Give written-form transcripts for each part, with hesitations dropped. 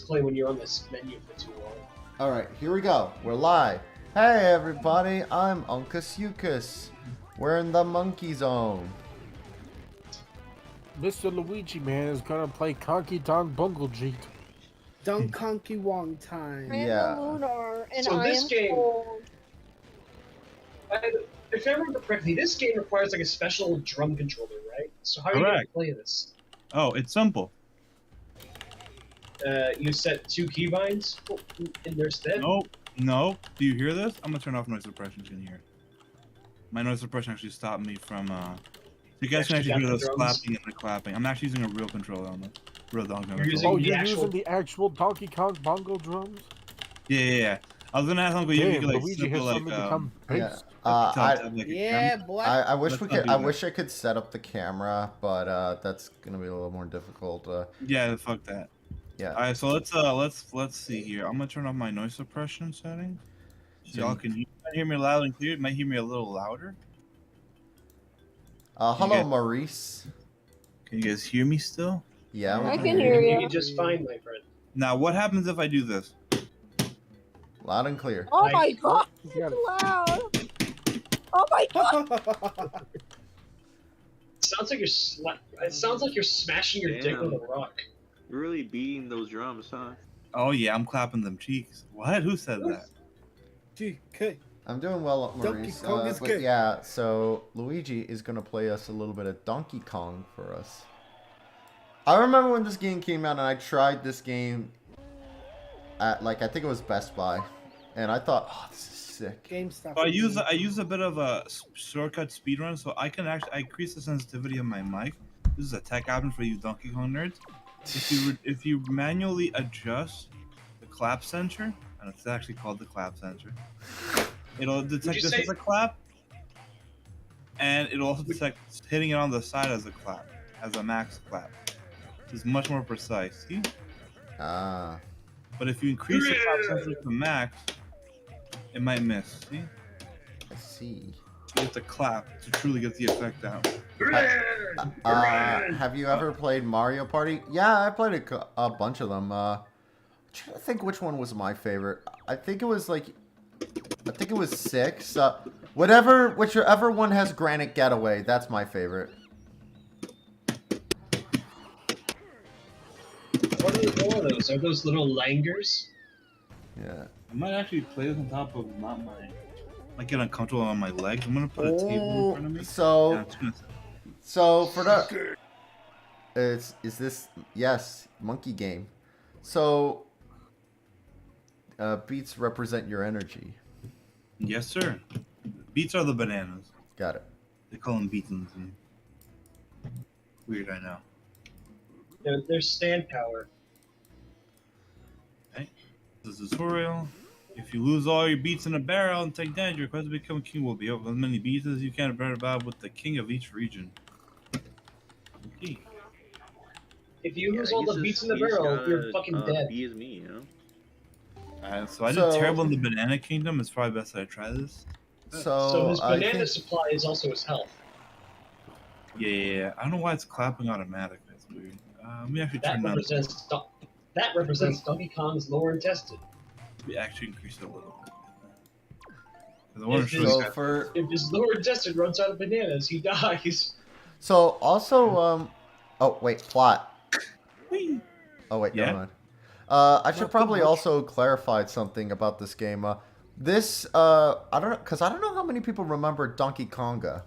play when you're on this menu for too long. Alright, here we go. We're live. Hey everybody, I'm Unkus Ukus. We're in the monkey zone. Mr. Luigi Man is gonna play Conky Don Bungle Jeet. Dunk Conky Wong time. Yeah. Lunar, and So I this am game- cold. If I remember correctly, this game requires like a special drum controller, right? So how are you going to Correct. play this? Oh, it's simple. You set two keybinds in their stead? No. Do you hear this? I'm gonna turn off noise suppression so you can hear. My noise suppression actually stopped me from so you guys can Actually actually hear got this the drums? clapping and the clapping. I'm actually using a real controller on this. Real Donkey Kong You're using- controller. Oh, the you're actual- using the actual Donkey Kong bongo drums? Yeah. I was gonna ask Uncle you Damn, could like Luigi simple, has like suddenly become Yeah. bass. Yeah, boy. I wish Let's we not could. do I that. wish I could set up the camera, but that's gonna be a little more difficult. Yeah, fuck that. Yeah. Alright, so let's see here. I'm gonna turn off my noise suppression setting. So y'all can hear me loud and clear. You might hear me a little louder. Hello, get- Maurice. Can you guys hear me still? Yeah. we I can hear You you. can just fine, my friend. Now, what happens if I do this? Loud and clear. Oh my Like- god, You gotta- it's loud. Oh my god. Sounds like It sounds like you're smashing your dick Damn. with a rock. You're really beating those drums, huh? Oh yeah, I'm clapping them cheeks. What? Who said that? GK. I'm doing well, Donkey Maurice. Kong is But good. yeah, so Luigi is gonna play us a little bit of Donkey Kong for us. I remember when this game came out and I tried this game at I think it was Best Buy, and I thought, oh, this is sick. GameStop. So I use a bit of a shortcut speedrun, so I can actually increase the sensitivity of my mic. This is a tech option for you Donkey Kong nerds. If you manually adjust the clap sensor, and it's actually called the clap sensor, it'll detect this as a clap, and it'll also detect hitting it on the side as a clap, as a max clap. It's much more precise. See? Ah. But if you increase the clap sensor to max, it might miss. See? I see. You have to clap to truly get the effect out. Have you ever played Mario Party? Yeah, I played a bunch of them. I'm trying to think which one was my favorite. I think it was 6. Whichever one has Granite Getaway, that's my favorite. What are those? Are those little langers? Yeah. I might actually play this on top of not my. I might get uncomfortable on my legs. I'm gonna put a table in front of me. So, Yeah, it's gonna- so for the, is this yes monkey game? So, beats represent your energy. Yes, sir. Beets are the bananas. Got it. They call them beets in the game. Weird, I know. They're stand power. This is a tutorial. If you lose all your beets in a barrel and take damage, your quest to become king will be over as many beets as you can bear about with the king of each region. Okay. If you lose all the beats in the barrel, you're fucking dead. Be as me, you know? Alright, so I did So- terrible in the banana kingdom. It's probably best that I try this. So his I banana think- supply is also his health. Yeah. I don't know why it's clapping automatic. That's weird. Let me actually That turn down. represents Donkey Kong's lower intestine. We actually increase it a little bit. 'Cause I wanna If show his- you So guys- for If his lower intestine runs out of bananas, he dies. so also oh wait plot. Oh wait, Yeah? never mind. I should Not too probably much. also clarify something about this game. I don't know, because I don't know how many people remember Donkey Konga.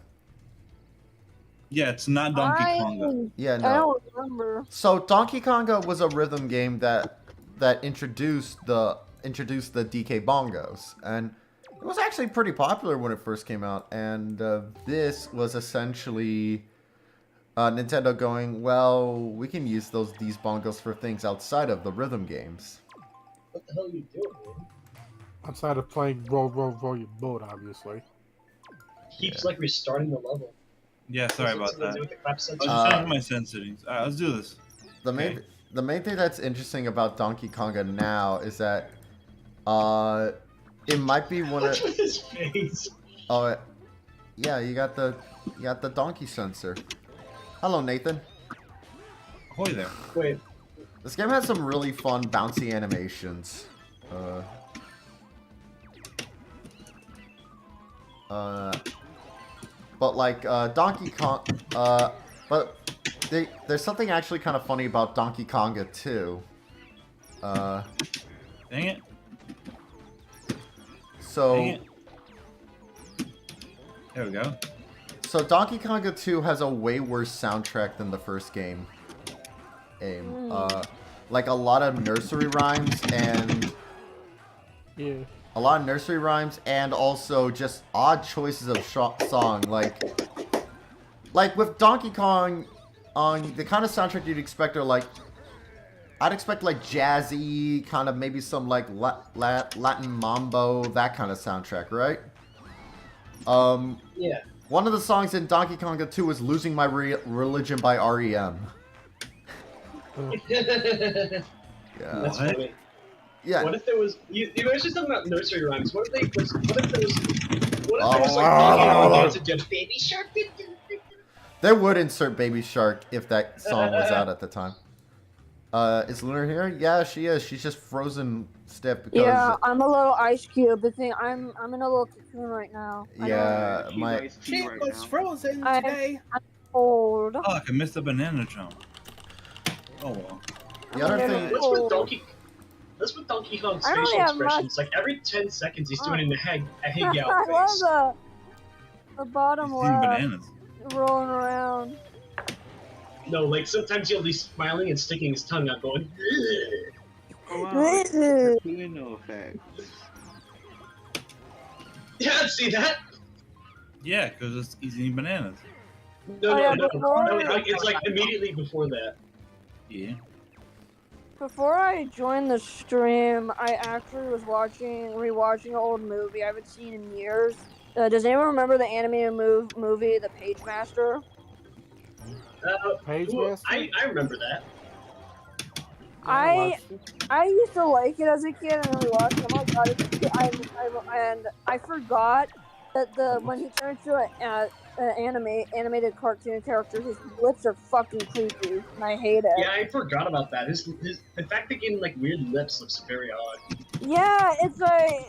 Yeah, it's not Donkey Konga. Yeah, I no. don't remember. So Donkey Konga was a rhythm game that introduced the DK bongos, and it was actually pretty popular when it first came out. And this was essentially Nintendo going, well, we can use these bongos for things outside of the rhythm games. What the hell are you doing, man? Outside of playing roll your boat, obviously. Keeps like restarting the level. Yeah, sorry about Something to that. do with the clap I sensor. was just changing my sense settings. Alright, let's do this. The main thing that's interesting about Donkey Konga now is that it might be one What's of with his face? yeah, you got the donkey sensor. Hello, Nathan. Ahoy there. Wait, This game has some really fun bouncy animations. But like Donkey Kong, but there's something actually kind of funny about Donkey Konga too. Dang it. So Dang it. There we go. So Donkey Konga 2 has a way worse soundtrack than the first game. Like a lot of nursery rhymes and also just odd choices of song. Like with Donkey Kong, the kind of soundtrack you'd expect are like, I'd expect like jazzy, kind of maybe some like Latin mambo, that kind of soundtrack, right? Yeah. One of the songs in Donkey Konga 2 is "Losing My Religion" by REM. That's Yeah. funny. Yeah. What if there was? You guys just talking about nursery rhymes. What if there was like Baby Shark? They would insert Baby Shark if that song was out at the time. Is Lunar here? Yeah, she is. She's just frozen stiff because. Yeah, I'm a little ice cube. The thing, I'm in a little cocoon right now. Yeah, my. She was frozen I'm today. cold. Fuck, I missed the banana jump. Oh well. The other thing. That's what Donkey Kong's I don't facial have expressions. Like every 10 seconds, he's doing a hang out I face. love the bottom He's eating left bananas. rolling around. No, like sometimes he'll be smiling and sticking his tongue out, going. Oh, wow. No effect. Yeah, see that? Yeah, because he's eating bananas. No, Oh, yeah, no, before- it's like immediately before that. Yeah. Before I joined the stream, I actually was rewatching an old movie I haven't seen in years. Does anyone remember the animated movie, The Page Master? Page Ooh, Master? I remember that. I used to like it as a kid, and then we watched it. Oh my god, and I forgot that when he turns to an animated cartoon character, his lips are fucking creepy, and I hate it. Yeah, I forgot about that. His the fact that getting like weird lips looks very odd. Yeah, it's like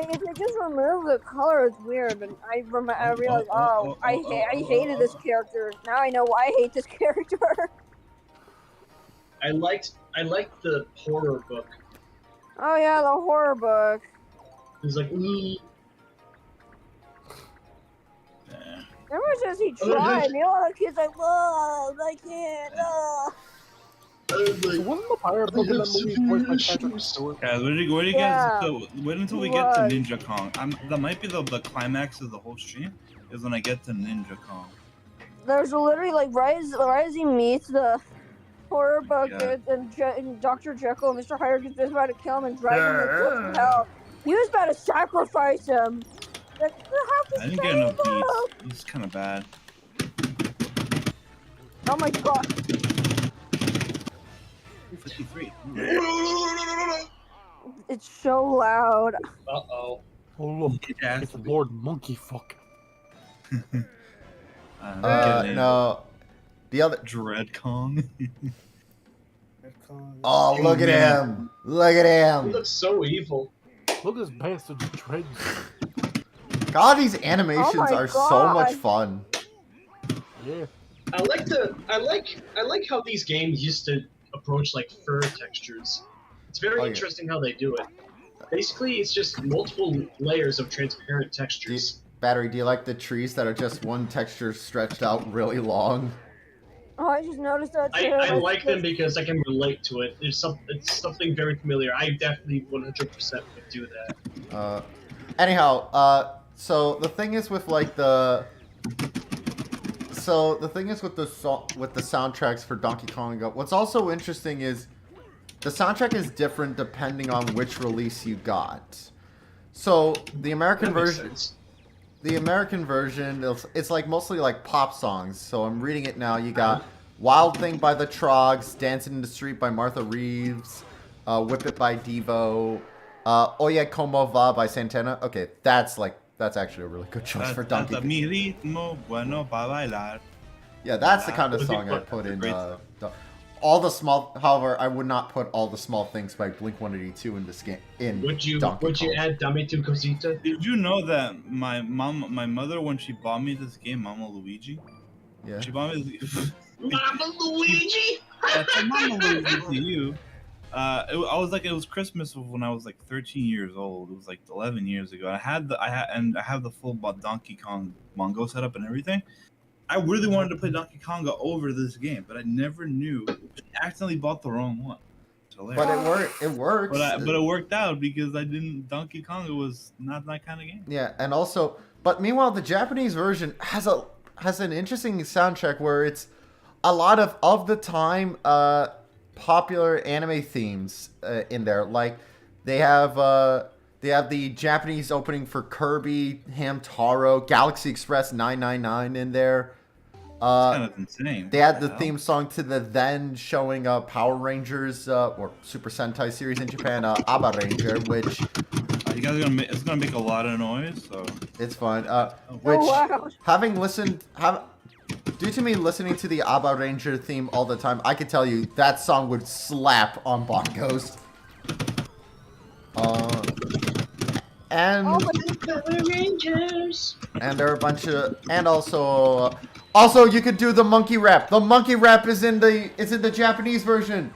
if you just remove the color, it's weird. But I realized, I hated this character. Now I know why I hate this character. I liked the horror book. Oh yeah, the horror book. He's like, Ever since he tried, you know, the kids like, whoa, I can't. So wasn't the pirate book in that movie voiced by Patrick Stewart? Guys, where do you Yeah. get? So wait until we get to Ninja Kong. That might be the climax of the whole stream. Is when I get to Ninja Kong. There's literally like right as he meets the horror book Yeah. and Dr. Jekyll and Mr. Hyde is just about to kill him and drag him to hell. He was about to sacrifice him. Like, you have to I didn't get enough save him. beats. It's kind of bad. Oh my god. 53. It's so loud. uh-oh. Oh look, Yeah. it's Lord Monkey Fuck. No. The other. Dread Kong. Oh, look at him! Look at He him! looks so evil. Look at this bastard's dreads. God, these animations Oh my are so God. much fun. Yeah. I like how these games used to approach like fur textures. It's very Oh, yeah. interesting how they do it. Basically, it's just multiple layers of transparent textures. Battery, do you like the trees that are just one texture stretched out really long? Oh, I just noticed that too. I like them because I can relate to it. It's something very familiar. I definitely 100% would do that. Anyhow, so the thing is with like the soundtracks for Donkey Kong. What's also interesting is the soundtrack is different depending on which release you got. So the American That makes version, sense. it's like mostly like pop songs. So I'm reading it now. You got "Wild Thing" by the Trogs, "Dancing in the Street" by Martha Reeves, "Whip It" by Devo, "Oye Como Va" by Santana. Okay, that's actually a really good choice for Donkey Kong. Mi ritmo bueno para bailar. Yeah, that's the kind of Would be song I fun. put in. Great. However, I would not put All the Small Things by Blink-182 in this game. Would you Donkey Kong. add Dame tu Cosita? Did you know that my mother, when she bought me this game, Mama Luigi, Yeah. she bought me this. Mama Luigi. That's a Mama Luigi to you. I was like, it was Christmas when I was like 13 years old. It was like 11 years ago. I have the full Donkey Kong Mongo setup and everything. I really wanted to play Donkey Konga over this game, but I never knew. I accidentally bought the wrong one. But it worked. It works. But it worked out because I didn't. Donkey Konga was not that kind of game. Yeah, and also, but meanwhile, the Japanese version has an interesting soundtrack where it's a lot of the time popular anime themes in there. Like they have the Japanese opening for Kirby, Hamtaro, Galaxy Express 999 in there. Kind of insane. They had the theme song to the then showing Power Rangers or Super Sentai series in Japan, Aba Ranger, which you guys are it's gonna make a lot of noise, so it's fun. Which due to me listening to the Aba Ranger theme all the time, I could tell you that song would slap on bongos. And there are a bunch of, and also you could do the monkey rap. The monkey rap is in the Japanese version.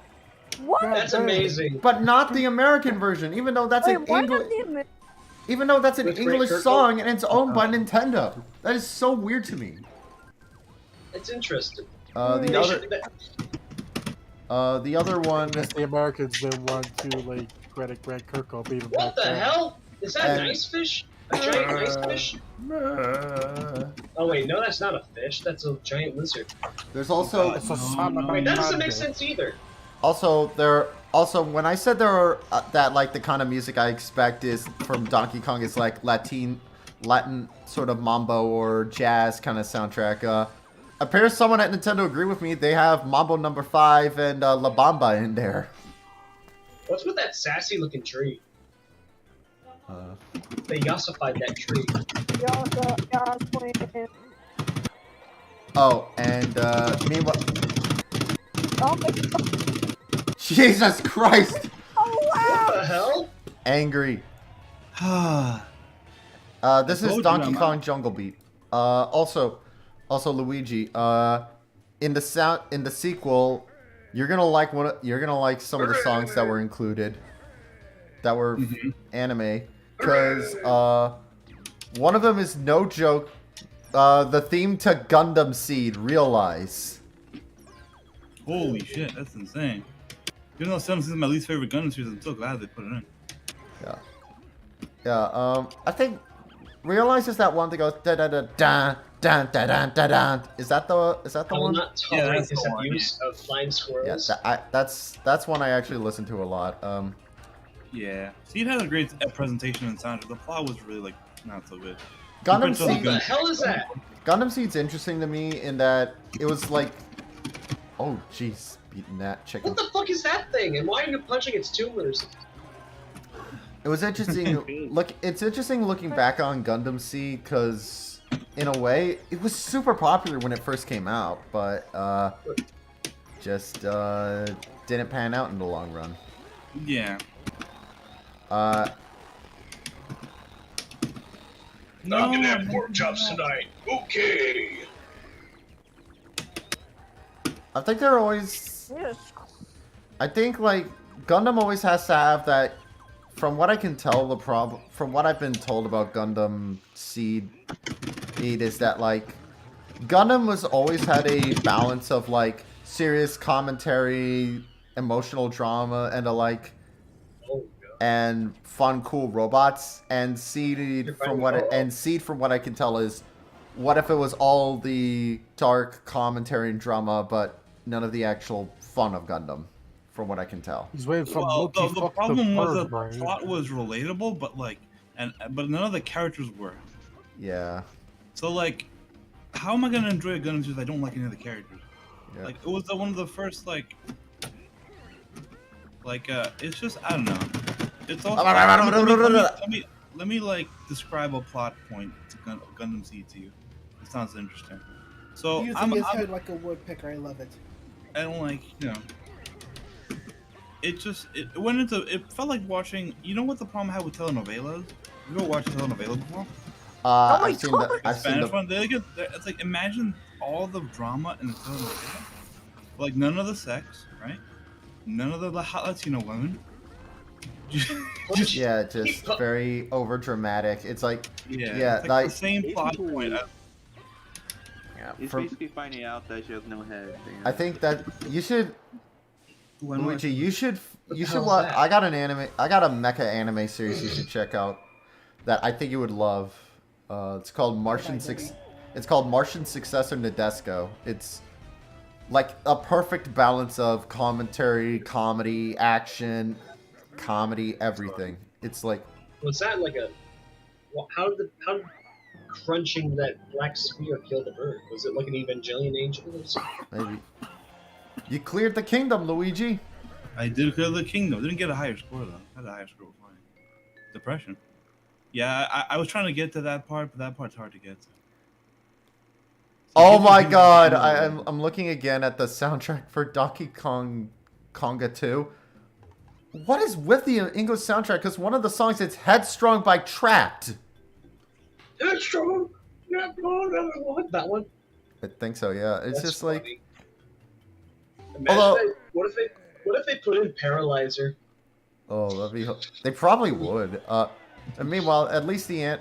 What? That's amazing. But not the American version, even though that's an English song and it's owned by Nintendo. That is so weird to me. It's interesting. The other one. I guess the Americans didn't want to like credit Grant Kirkhope even What back the then. hell? Is that nice fish? A giant nice fish? Oh wait, no, that's not a fish. That's a giant lizard. There's also Wait, that doesn't make sense either. Also when I said there are that like the kind of music I expect is from Donkey Kong is like Latin sort of mambo or jazz kind of soundtrack. Appears someone at Nintendo agree with me. They have Mambo No. 5 and La Bamba in there. What's with that sassy looking tree? They yassified that tree. Oh, and meanwhile. Oh my God. Jesus Christ! Oh wow! What the hell? Angry. This is Donkey Kong Jungle Beat. Also Luigi. In the sequel, you're gonna like some of the songs that were included, that were anime, because one of them is no joke. The theme to Gundam Seed, Realize. Holy shit, that's insane. Even though Seven is my least favorite Gundam series, I'm so glad they put it in. Yeah. I think Realize is that one that goes da da da da da da da da da. Is that the one? Not tolerate this abuse of flying squirrels. Yeah, that's one I actually listen to a lot. Yeah, Seed has a great presentation and sound. The plot was really like not so good. Gundam Seed. What the hell is that? Gundam Seed's interesting to me in that it was like, oh jeez, beating that chicken. What the fuck is that thing? And why are you punching its tumors? It was interesting. It's interesting looking back on Gundam Seed because, in a way, it was super popular when it first came out, but just didn't pan out in the long run. Yeah. I'm gonna have pork chops tonight. Okay. I think they're always. I think like Gundam always has to have that. From what I can tell, from what I've been told about Gundam Seed, is that like Gundam was always had a balance of like serious commentary, emotional drama, and and fun, cool robots. And Seed, from what I can tell, is what if it was all the dark commentary and drama, but none of the actual fun of Gundam. From what I can tell. He's waiting for the problem was that the plot was relatable, but but none of the characters were. Yeah. So like, how am I gonna enjoy a Gundam series if I don't like any of the characters? Yeah. Like it was one of the first it's just I don't know. It's also let me like describe a plot point to Gundam Seed to you. It sounds interesting. So using his head like a woodpecker. I love it. and like it went into. It felt like watching. You know what the problem I had with telenovelas? You ever watched a telenovela before? I've seen the. The I've seen Spanish the. one. It's like imagine all the drama in a telenovela, like none of the sex, right? None of the hot Latino women. Yeah, just very over dramatic. It's like it's like the same plot point. Yeah, It's basically finding out that she has no head. I think that you should. Luigi, you should hell's watch. that? I got a mecha anime series you should check out that I think you would love. It's called It's called Martian Successor Nadesco. It's like a perfect balance of commentary, comedy, action, comedy, everything. It's like Was that like a? How did crunching that black sphere kill the bird? Was it like an Evangelion angel or something? maybe you cleared the kingdom, Luigi. I did clear the kingdom. Didn't get a higher score though. I had a higher score with mine. Depression. Yeah, I was trying to get to that part, but that part's hard to get to. Oh my god, I'm looking again at the soundtrack for Donkey Kong Konga 2. What is with the English soundtrack? Because one of the songs is Headstrong by Trapped. Headstrong! That one? I think so, yeah. It's That's just like... funny. Imagine what if they put in Paralyzer? Oh, that'd be... They probably would. And meanwhile, at least the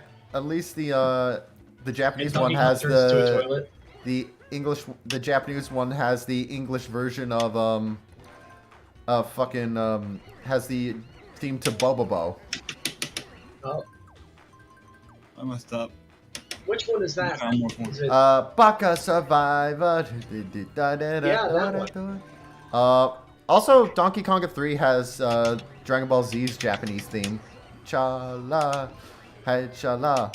Japanese one has the Japanese one has the English version of has the theme to Bobobo. Oh, I messed up. which one is that? Is it, Baka Survivor. Yeah, that one. Also, Donkey Konga 3 has Dragon Ball Z's Japanese theme. Cha-la, hey cha-la.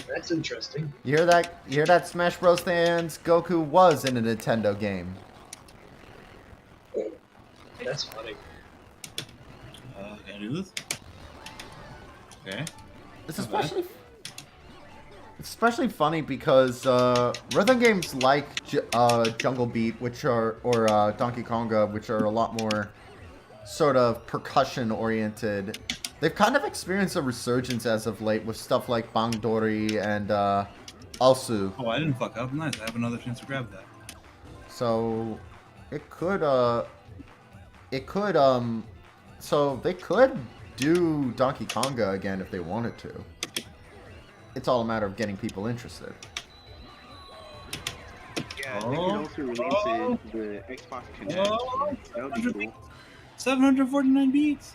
That's interesting. You hear that? You hear that, Smash Bros. Fans? Goku was in a Nintendo game. That's funny. Can I do this? Okay. It's especially funny because rhythm games like Jungle Beat, or Donkey Konga, which are a lot more sort of percussion oriented, they've kind of experienced a resurgence as of late with stuff like Bangdori and Alsu. Oh, I didn't fuck up. Nice. I have another chance to grab that. So so they could do Donkey Konga again if they wanted to. It's all a matter of getting people interested. Yeah, they could also release it with Xbox Connect. That would be cool. 749 beats.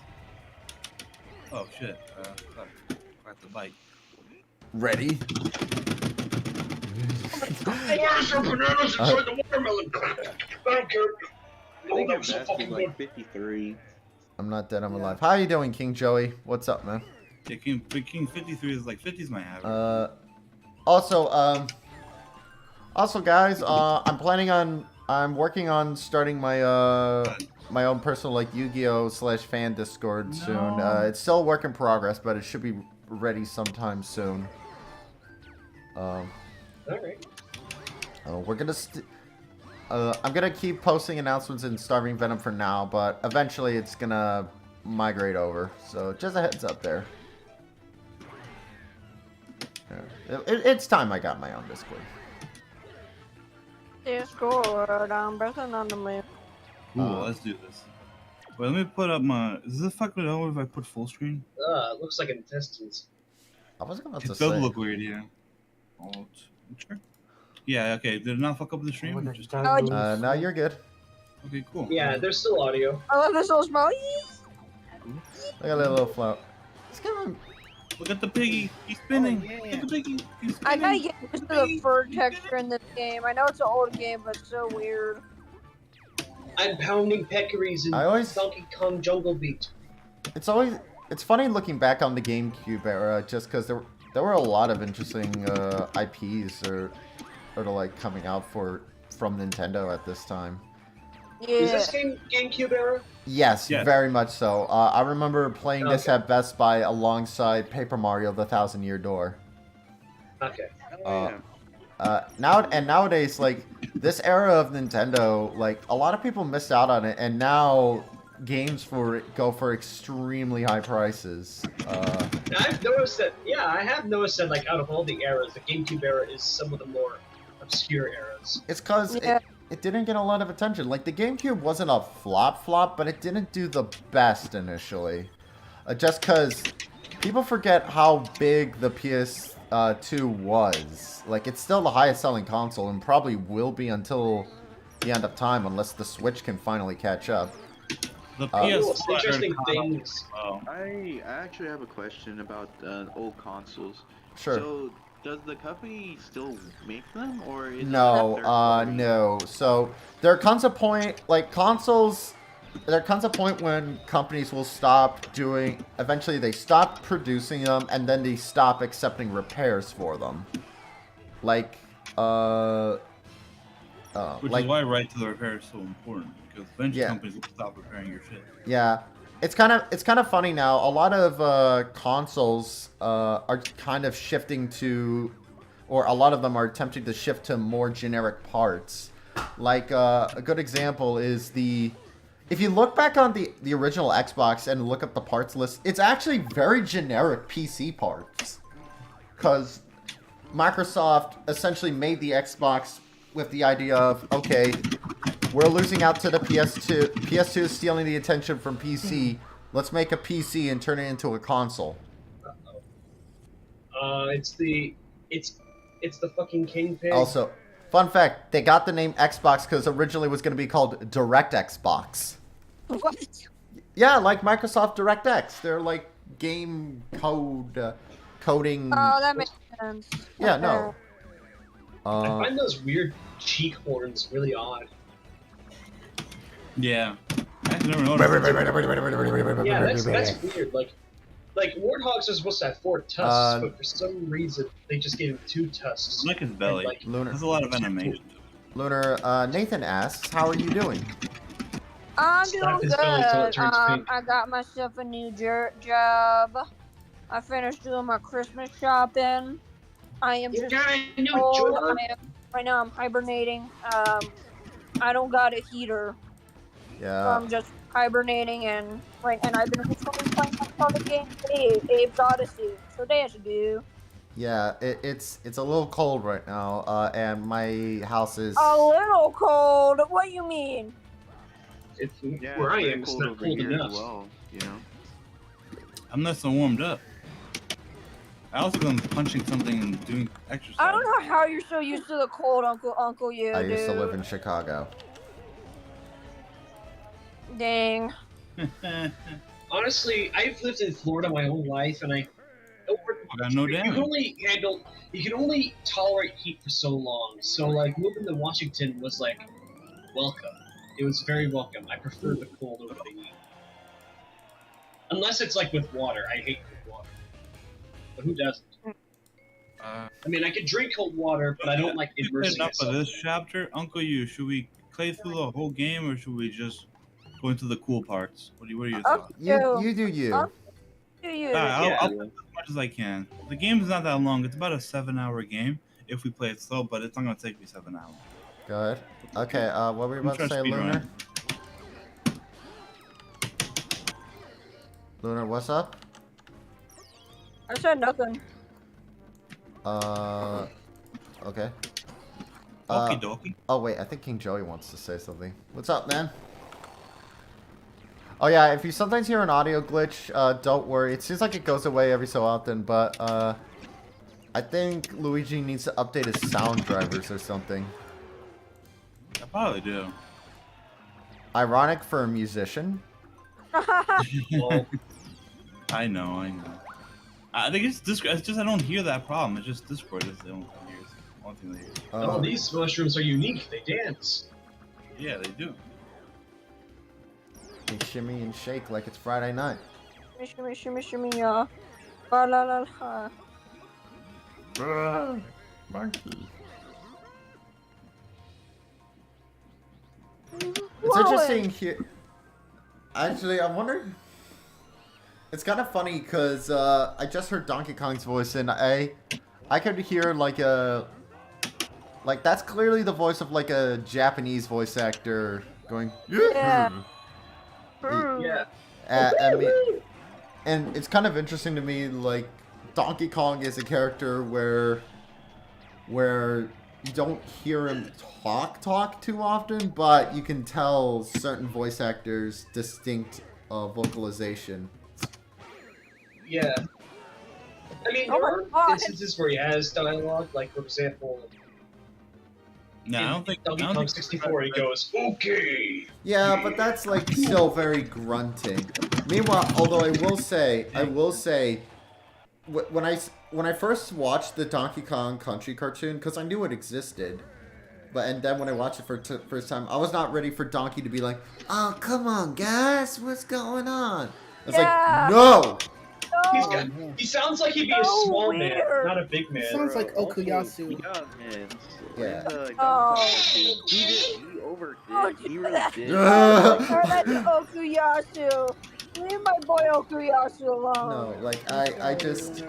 Oh shit. Fuck. I have to bite. Ready? Where's some bananas inside the watermelon? I don't care. I think that your was so best fucking was good. like 53. I'm not dead, I'm alive. How you doing, King Joey? What's up, man? Yeah, King 53 is like 50 is my average. Also, guys, I'm working on starting my my own personal like Yu-Gi-Oh! /fan Discord soon. It's still a work in progress, but it should be ready sometime soon. Alright. We're gonna I'm gonna keep posting announcements in Starving Venom for now, but eventually it's gonna migrate over. So just a heads up there. It's time I got my own Discord. Discord, I'm breathing on the moon. Cool, let's do this. Wait, let me put up my... Is this fucking over if I put full screen? It looks like intestines. I was about It to does say. look weird, yeah. Alt. Sure. Yeah, okay. Did it not fuck up the stream? Just... No, you're good. Okay, cool. Yeah, there's still audio. I love this little smell. I got a little float. Look at the piggy. He's spinning. Oh, yeah. Look at the piggy. He's spinning. I gotta get used to the fur texture in this game. I know it's an old game, but it's so weird. I'm pounding peccaries in Donkey Kong Jungle Beat. It's funny looking back on the GameCube era, just because there were a lot of interesting IPs or like coming out from Nintendo at this time. Yeah. Is this game GameCube era? Yes, very much so. I remember playing this at Best Buy alongside Paper Mario: The 1,000-Year Door. Okay. Nowadays, like this era of Nintendo, like a lot of people missed out on it, and now games go for extremely high prices. I've noticed that. Yeah, I have noticed that. Like out of all the eras, the GameCube era is some of the more obscure eras. It's because it didn't get a lot of attention. Like the GameCube wasn't a flop, but it didn't do the best initially. Just because people forget how big the PS2 was. Like it's still the highest selling console and probably will be until the end of time unless the Switch can finally catch up. The PS. Interesting things. Oh. I actually have a question about old consoles. Sure. So, does the company still make them, or is No, it third-party? no. So there comes a point, like consoles. There comes a point when companies will stop doing. Eventually, they stop producing them, and then they stop accepting repairs for them. Like, Which like, is why right to the repair is so important, because eventually Yeah. companies will stop repairing your shit. yeah, it's kind of funny now. A lot of consoles are kind of shifting to, or a lot of them are attempting to shift to more generic parts. Like a good example is if you look back on the original Xbox and look up the parts list, it's actually very generic PC parts. Because Microsoft essentially made the Xbox with the idea of, okay, we're losing out to the PS2. PS2 is stealing the attention from PC. Let's make a PC and turn it into a console. It's the fucking Kingpin. Also, fun fact, they got the name Xbox because originally it was going to be called Direct Xbox. What? Yeah, like Microsoft DirectX. They're like game coding. Oh, that makes sense. Yeah, no. I find those weird cheek horns really odd. Yeah. I actually never noticed. Yeah, that's weird. Like warthogs are supposed to have 4 tusks, but for some reason they just gave him 2 tusks. Like his belly. Like, Lunar. There's a lot of animation. Lunar, Nathan asks, how are you doing? I'm Slap doing his belly till it good. turns pink. I got myself a new job. I finished doing my Christmas shopping. I am You just got a new cold. job? Right now I'm hibernating. I don't got a heater, so Yeah. I'm just hibernating and I've been recently playing some other game, Abe's Odyssey. So there you go. Yeah, it's a little cold right now, and my house is. A little cold. What you mean? Yeah, Where I very am, it's cold not over cold here enough. as well. You know. I'm nice and warmed up. I also been punching something and doing exercise. I don't know how you're so used to the cold, Uncle you, I dude. used to live in Chicago. Dang. Honestly, I've lived in Florida my whole life, and I got no you damn. can only tolerate heat for so long. So like moving to Washington was like welcome. It was very welcome. I prefer the cold over the heat. Unless it's like with water. I hate cold water. But who doesn't? I mean, I can drink cold water, but I don't like immersing Enough myself. of this chapter, Uncle You. Should we play through the whole game, or should we just go into the cool parts? What are your thoughts? You do you. Do you? I'll play as much as I can. The game is not that long. It's about a 7-hour game if we play it slow, but it's not gonna take me 7 hours. Go ahead. Okay, what were you about to say, Lunar? Lunar, what's up? I said nothing. Okay. Okie dokie. Oh wait, I think King Joey wants to say something. What's up, man? Oh yeah, if you sometimes hear an audio glitch, don't worry. It seems like it goes away every so often, but I think Luigi needs to update his sound drivers or something. I probably do. Ironic for a musician. Well, I know. I think it's Discord. It's just I don't hear that problem. It's just Discord is the only thing they hear. oh, these mushrooms are unique. They dance. Yeah, they do. They shimmy and shake like it's Friday night. Shimmy, shimmy, shimmy, yeah. La la la la. Monkey. It's interesting here. Actually, I wonder. It's kind of funny because I just heard Donkey Kong's voice and I could hear like a Like, that's clearly the voice of, like, a Japanese voice actor going, Yeah. Yeah. and it's kind of interesting to me, like, Donkey Kong is a character where you don't hear him talk too often, but you can tell certain voice actors distinct vocalization. Yeah. I mean, Oh there my are God. instances where he has dialogue, like, for example, No, I in don't think. Donkey Kong 64, he goes, okay. Yeah, but that's like still very grunting. Meanwhile, although I will say, when I first watched the Donkey Kong Country cartoon, because I knew it existed, and then when I watched it for first time, I was not ready for Donkey to be like, "Oh, come on, guys, what's going on?" I was Yeah. like, "No." He sounds like he'd be a So small man, weird. not a big man. Sounds like Also, Okuyasu. Yeah, man. Yeah. In the Oh. he overdid. Oh, He really did. Compare that to Okuyasu. Leave my boy Okuyasu alone. No, like I just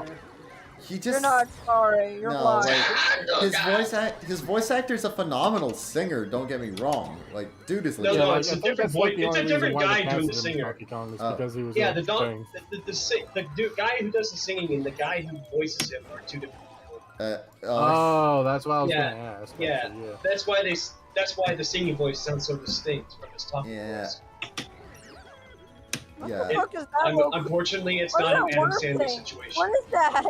he just You're not sorry. You're no, lying. like his voice actor's a phenomenal singer. Don't get me wrong. Like, dude is No, legit. no, like, it's I a think different that's like voice. the It's a only different reason why guy they doing the casted him as singer. Donkey Kong is Oh. because he was Yeah, a the thing. guy who does the singing and the guy who voices him are two different people. Oh, that's what I was Yeah, gonna ask. yeah. Actually, yeah. That's why the singing voice sounds so distinct from his talking Yeah. voice. What Yeah. the fuck is that? Unfortunately, it's What not is an that Adam worm Sandler thing? situation. What is that?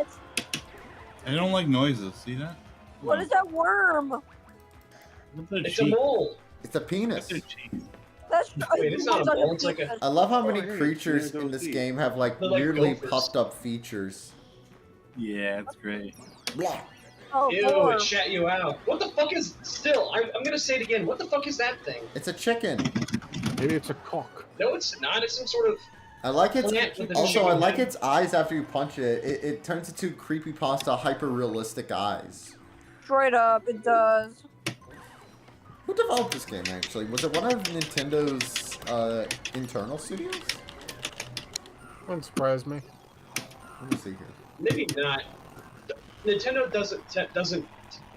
I don't like noises. See that? What is that worm? Look at their It's a cheek. mole. It's a Look penis. at their cheek. That's Wait, it's not a mole, it's like a- I love how many Oh, hey, creatures yeah, in this those game have like They're like weirdly gophers. puffed up features. Yeah, it's great. Blah. Oh, Ew, Lord. it shat you out. What the fuck is... Still, I'm gonna say it again. What the fuck is that thing? It's a chicken. Maybe it's a cock. No, it's not. It's some sort of... I like its Plant with a also I chicken like head. its eyes after you punch it. It turns into creepypasta hyper realistic eyes. Straight up, it does. Who developed this game actually? Was it one of Nintendo's internal studios? Wouldn't surprise me. Let me see here. Maybe not. Nintendo doesn't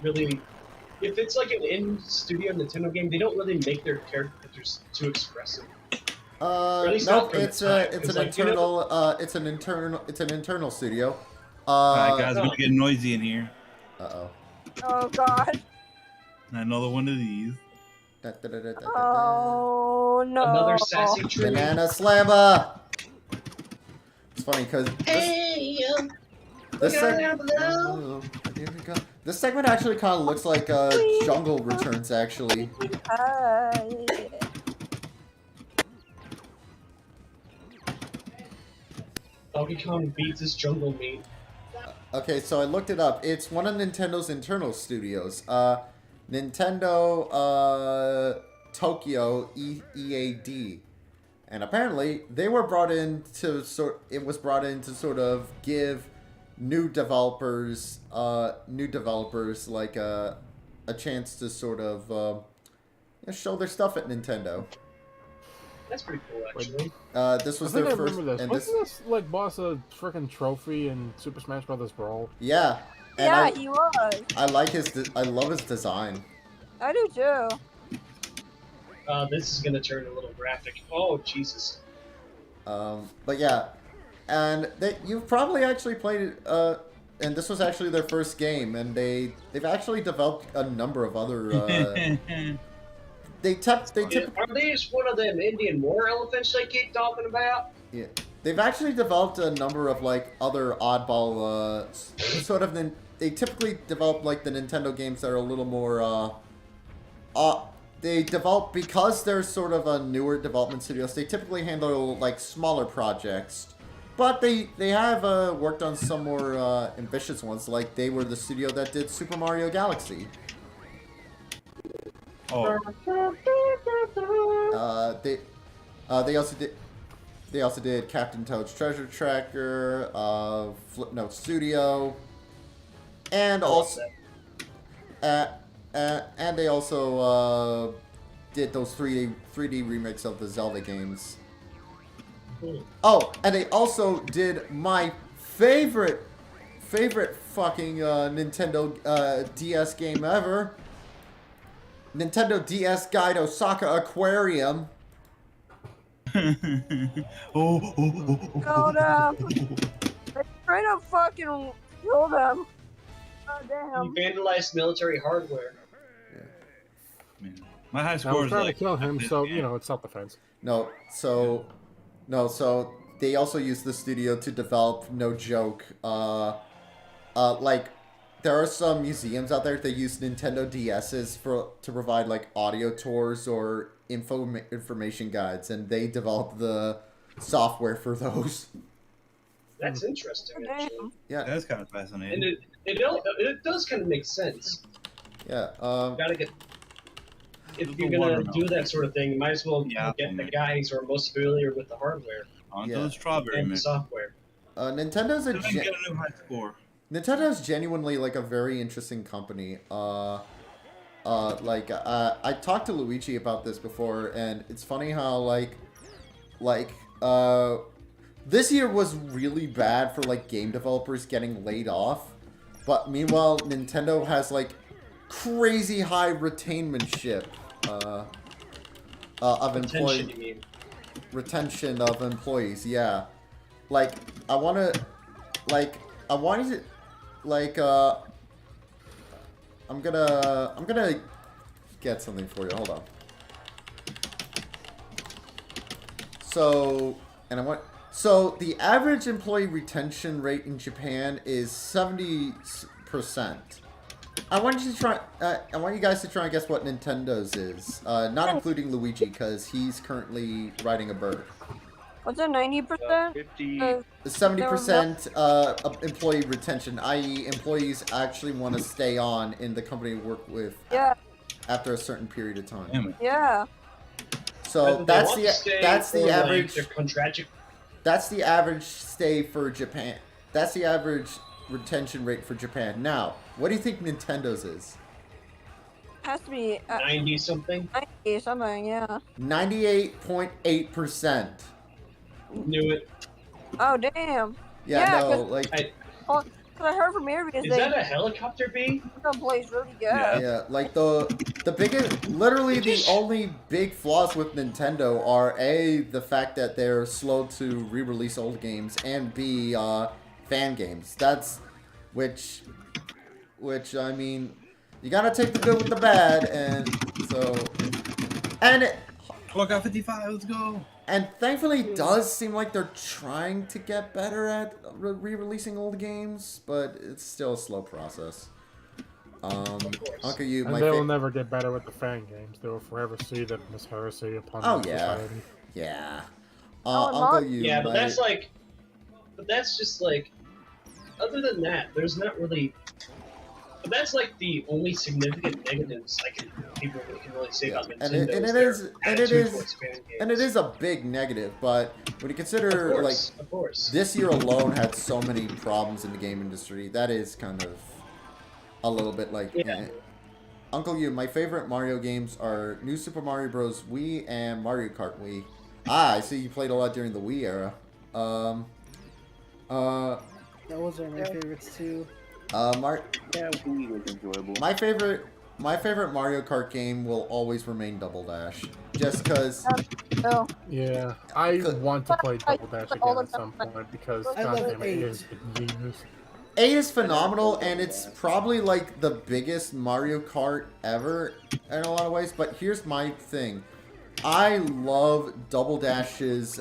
really... If it's like an in-studio Nintendo game, they don't really make their characters too expressive. at least not Nope. from the It's time, it's 'cause, an like, you know- internal it's an internal studio. Alright, guys, no. we're gonna get noisy in here. Uh Oh, God. Another one of these. oh. Oh, no. Another sassy tree. Banana Slammer. It's funny because Hey, this look down below. oh, here we go. This segment actually kind of looks like Jungle Returns actually. Hi. Donkey Kong beats his jungle meat. Okay, so I looked it up. It's one of Nintendo's internal studios. Nintendo Tokyo EAD. And apparently they were brought in to sort of give new developers like a chance to sort of show their stuff at Nintendo. That's pretty cool, actually. This I was think their I first remember this. and Wasn't this like boss a freaking trophy in Super Smash Bros. Brawl? yeah. And Yeah, he was. I love his design. I do too. This is gonna turn a little graphic. Oh, Jesus. But yeah, and you've probably actually played it. And this was actually their first game, and they've actually developed a number of other. They typically Are these one of them Indian war elephants they keep talking about? yeah. They've actually developed a number of like other oddball sort of. They typically develop like the Nintendo games that are a little more. They develop because they're sort of a newer development studios. They typically handle like smaller projects, but they have worked on some more ambitious ones. Like they were the studio that did Super Mario Galaxy. Oh, They also did Captain Toad's Treasure Tracker, Flipnote Studio, and also and they also did those 3D remakes of the Zelda games. Oh, and they also did my favorite fucking Nintendo DS game ever, Nintendo DS Guide Osaka Aquarium. Killed him. They straight up fucking killed him. Oh He damn. vandalized military hardware. My high I score was is trying like. to kill him, so you know it's self-defense. No, so they also use the studio to develop, no joke, like there are some museums out there that use Nintendo DS's to provide like audio tours or information guides, and they develop the software for those. That's interesting, Oh, actually. damn. Yeah, That's kind of fascinating. And it does kind of make sense. yeah. Gotta get. If The you're gonna watermelon. do that sort of thing, you might as well Yeah, get the guys who are most familiar with the hardware On Yeah. to the strawberry and the mix. software. Nintendo's a Didn't get a new high score. Nintendo's genuinely like a very interesting company. I talked to Luigi about this before, and it's funny how this year was really bad for like game developers getting laid off, but meanwhile Nintendo has like crazy high retainmentship of Attention, you mean? retention of employees. Yeah, like I wanted to I'm gonna get something for you. Hold on. So the average employee retention rate in Japan is 70%. I want you guys to try and guess what Nintendo's is, not including Luigi because he's currently riding a bird. What's it, 90%? 50. 70% employee retention, i.e., employees actually want to stay on in the company you work with Yeah, after a certain period of time. Damn it. yeah. So Whether they that's want the to stay that's or, the like, average they're contractual. that's the average stay for Japan. That's the average retention rate for Japan. Now, what do you think Nintendo's is? Has to be 90 something. 90 something, yeah. 98.8%. Knew it. Oh damn. Yeah, Yeah, no, 'cause- like Cause I heard from interviews Is they that a helicopter bee? plays really good. Yeah. yeah, like the biggest, literally the only big flaws with Nintendo are A, the fact that they're slow to re-release old games, and B, fan games. That's which I mean, you gotta take the good with the bad, and so Clock out 55. Let's go. and thankfully it does seem like they're trying to get better at re-releasing old games, but it's still a slow process. Uncle, you, And my they will favorite. never get better with the fan games. They will forever see them as heresy upon Oh, the yeah. society. Yeah. Oh, Uncle, not- you. Yeah, but my- that's like. But that's just like. Other than that, there's not really. But that's like the only significant negatives people can really say about And Nintendo. it their is- and it attitude is- towards fan games. And it is a big negative, but when you consider Of course, of course. this year alone had so many problems in the game industry, that is kind of a little bit like. Yeah. eh. Uncle, you, my favorite Mario games are New Super Mario Bros. Wii and Mario Kart Wii. I see you played a lot during the Wii era. Those are my favorites too. Yeah, Wii was enjoyable. My favorite Mario Kart game will always remain Double Dash, just because. No. Yeah, I Good. want to play Double Dash But all again the at some time. point because I love goddamn it, it eight. is genius. 8 is phenomenal, and it's probably like the biggest Mario Kart ever in a lot of ways. But here's my thing: I love Double Dash's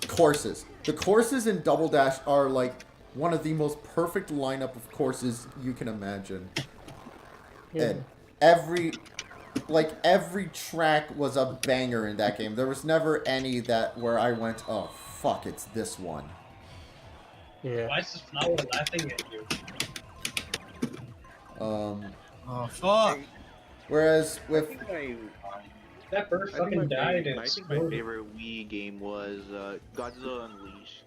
courses. The courses in Double Dash are like one of the most perfect lineup of courses you can imagine. Yeah. And every track was a banger in that game. There was never any where I went, oh fuck, it's this one. Yeah. Why is this flower laughing at you? Oh fuck. Whereas I with think That bird my fucking died and I think my exploded. favorite Wii game was Godzilla Unleashed.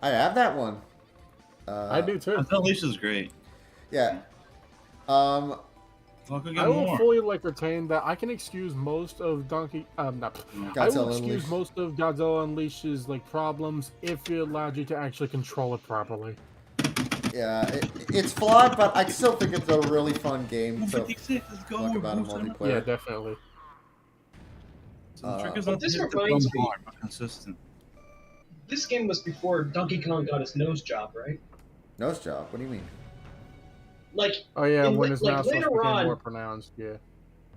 I have that one. I do too. Unleashed is great. Yeah. Fuck, I get will more. fully retain that I can excuse most of Donkey. Not. I Godzilla will excuse Unleashed. most of Godzilla Unleashed's like problems if it allowed you to actually control it properly. Yeah, it's flawed, but I still think it's a really fun game Ooh, to 56, let's go. talk about in Boost it. Yeah, multiplayer. definitely. So the trick is But not to this hit the reminds drum me- hard, but consistent. This game was before Donkey Kong got his nose job, right? Nose job. What do you mean? Like, Oh yeah, In when la- his like, nostrils later became on- more pronounced. Yeah.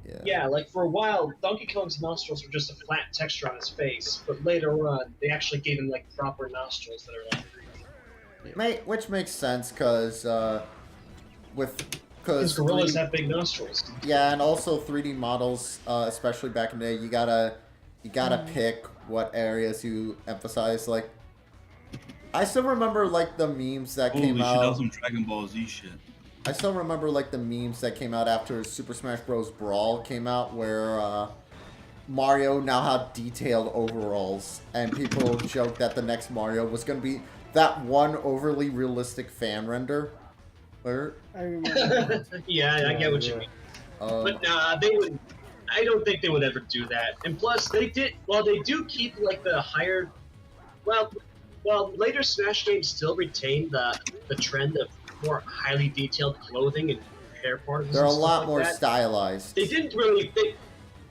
Yeah. yeah, like for a while, Donkey Kong's nostrils were just a flat texture on his face, but later on, they actually gave him like proper nostrils that are like Which makes sense, because because because gorillas have big nostrils. yeah, and also 3D models, especially back in the day, you gotta pick what areas you emphasize. Like, I still remember like the memes that Holy came shit, that was out. some Dragon Ball Z shit. I still remember like the memes that came out after Super Smash Bros. Brawl came out, where Mario now had detailed overalls, and people joked that the next Mario was gonna be that one overly realistic fan render. Where, I remember. Yeah, I get what you Yeah. mean. But nah, they would. I don't think they would ever do that. And plus, they did. Well, they do keep like the higher. Well, later Smash games still retain the trend of more highly detailed clothing and hair parts. they're a and stuff lot like more that. stylized. They didn't really.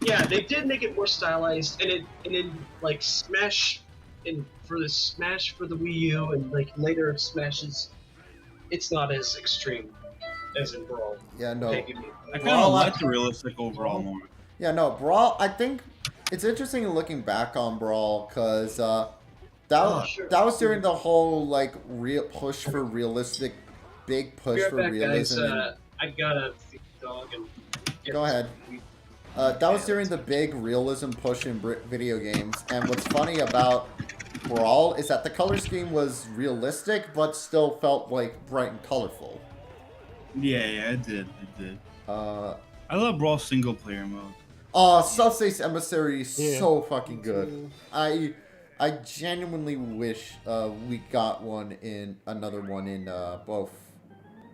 They did make it more stylized, and in like Smash, for the Smash for the Wii U and like later Smashes, it's not as extreme as in Brawl. Yeah, no. Okay, give me- I kind Brawl, of like the realistic overall more. Yeah, no, Brawl, I think it's interesting looking back on Brawl, because Sure. that was during the whole, like, push for realistic, big push Be right for back, guys. realism. I gotta feed the dog and. get Go this ahead. weed. That was during the big realism push in video games, and what's funny about Brawl is that the color scheme was realistic, but still felt, like, bright and colorful. Yeah, it did. I love Brawl single player mode. Oh, Subspace Emissary is Yeah. so fucking good. Too. I genuinely wish we got another one in both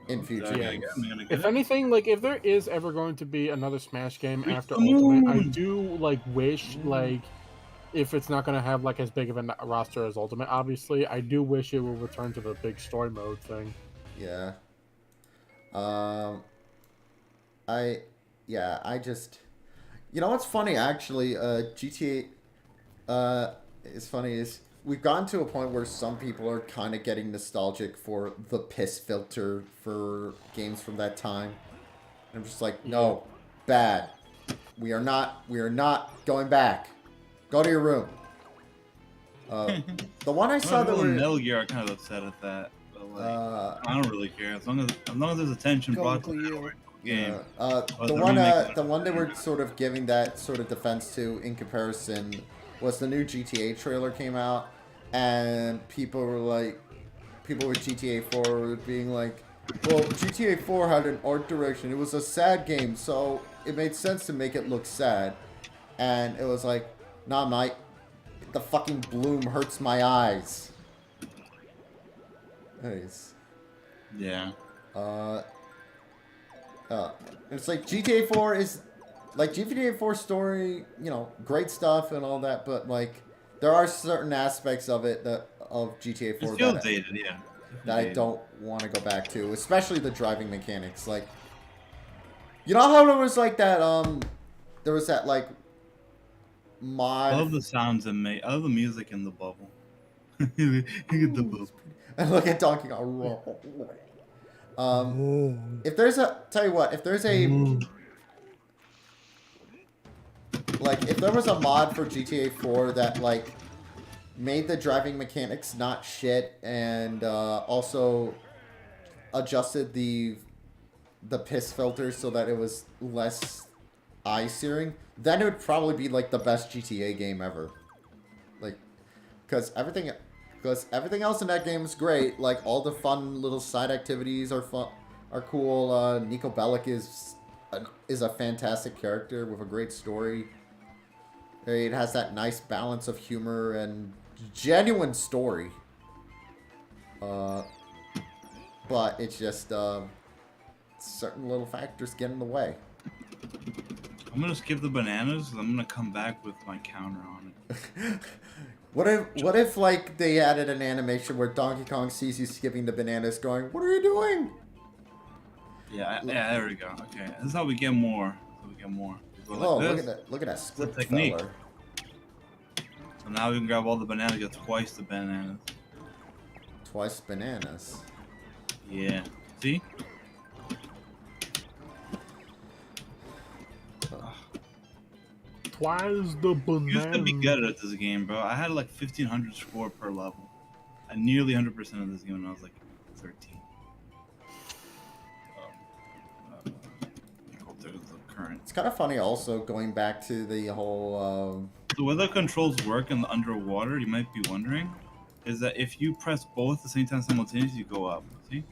in future Yeah. games. I'm gonna get If it. anything, like if there is ever going to be another Smash game Reach after the Ultimate, I moon. do like wish like if it's not gonna have like as big of a roster as Ultimate, obviously, I do wish it will return to the big story mode thing. Yeah. I just, you know what's funny actually? GTA. It's funny is we've gotten to a point where some people are kind of getting nostalgic for the piss filter for games from that time. And I'm just like, no, bad. We are not going back. Go to your room. The one I saw that People in were Metal Gear are kind of upset at that, but like I don't really care as long as there's attention Go brought to Uncle the you. game. the one they were sort of giving that sort of defense to in comparison was the new GTA trailer came out, and people with GTA 4 were being like, well, GTA 4 had an art direction. It was a sad game, so it made sense to make it look sad. And it was like, nah, mate, the fucking bloom hurts my eyes. Anyways. Yeah. It's like GTA 4 is like GTA 4 story, you know, great stuff and all that, but like there are certain aspects of it of GTA 4 It's still dated, yeah. that I don't want to go back to, especially the driving mechanics. Like, you know how there was like that there was that like mod. I love the sounds and I love the music in the bubble. Look at the bubble. And look at Donkey Kong. If there's if there was a mod for GTA 4 that like made the driving mechanics not shit and also adjusted the piss filter so that it was less eye searing, then it would probably be like the best GTA game ever. Like, because everything else in that game is great. Like all the fun little side activities are cool. Nico Bellic is a fantastic character with a great story. It has that nice balance of humor and genuine story. But it's just certain little factors get in the way. I'm gonna skip the bananas and I'm gonna come back with my counter on it. What if like they added an animation where Donkey Kong sees you skipping the bananas, going, "What are you doing?" Yeah, there we go. Okay, this is how we get more. We go Oh, like look this. at that! Look at that script technique. feller. So now we can grab all the bananas, get twice the bananas. Twice bananas. Yeah. See? Twice the banana. Used to be good at this game, bro. I had like 1,500 score per level. I nearly 100% of this game when I was like 13. I hope there's the current. It's kind of funny, also going back to the whole. The way the controls work in the underwater, you might be wondering, is that if you press both at the same time simultaneously, you go up. See?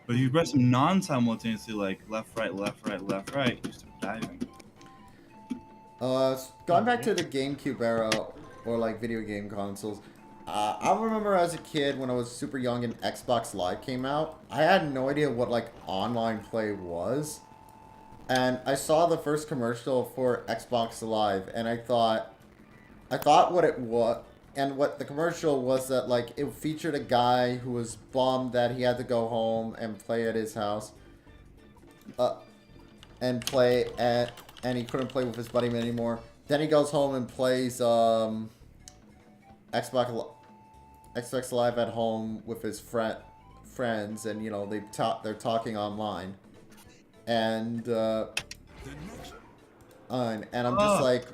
But if you press them non-simultaneously, like left, right, left, right, left, right, you start diving. Going back to the GameCube era, or like video game consoles, I remember as a kid when I was super young and Xbox Live came out, I had no idea what like online play was. And I saw the first commercial for Xbox Live, and I thought what it was, and what the commercial was, that like it featured a guy who was bummed that he had to go home and play at his house, and he couldn't play with his buddy anymore. Then he goes home and plays Xbox Live at home with his friends, and you know they're talking online, and I'm just like,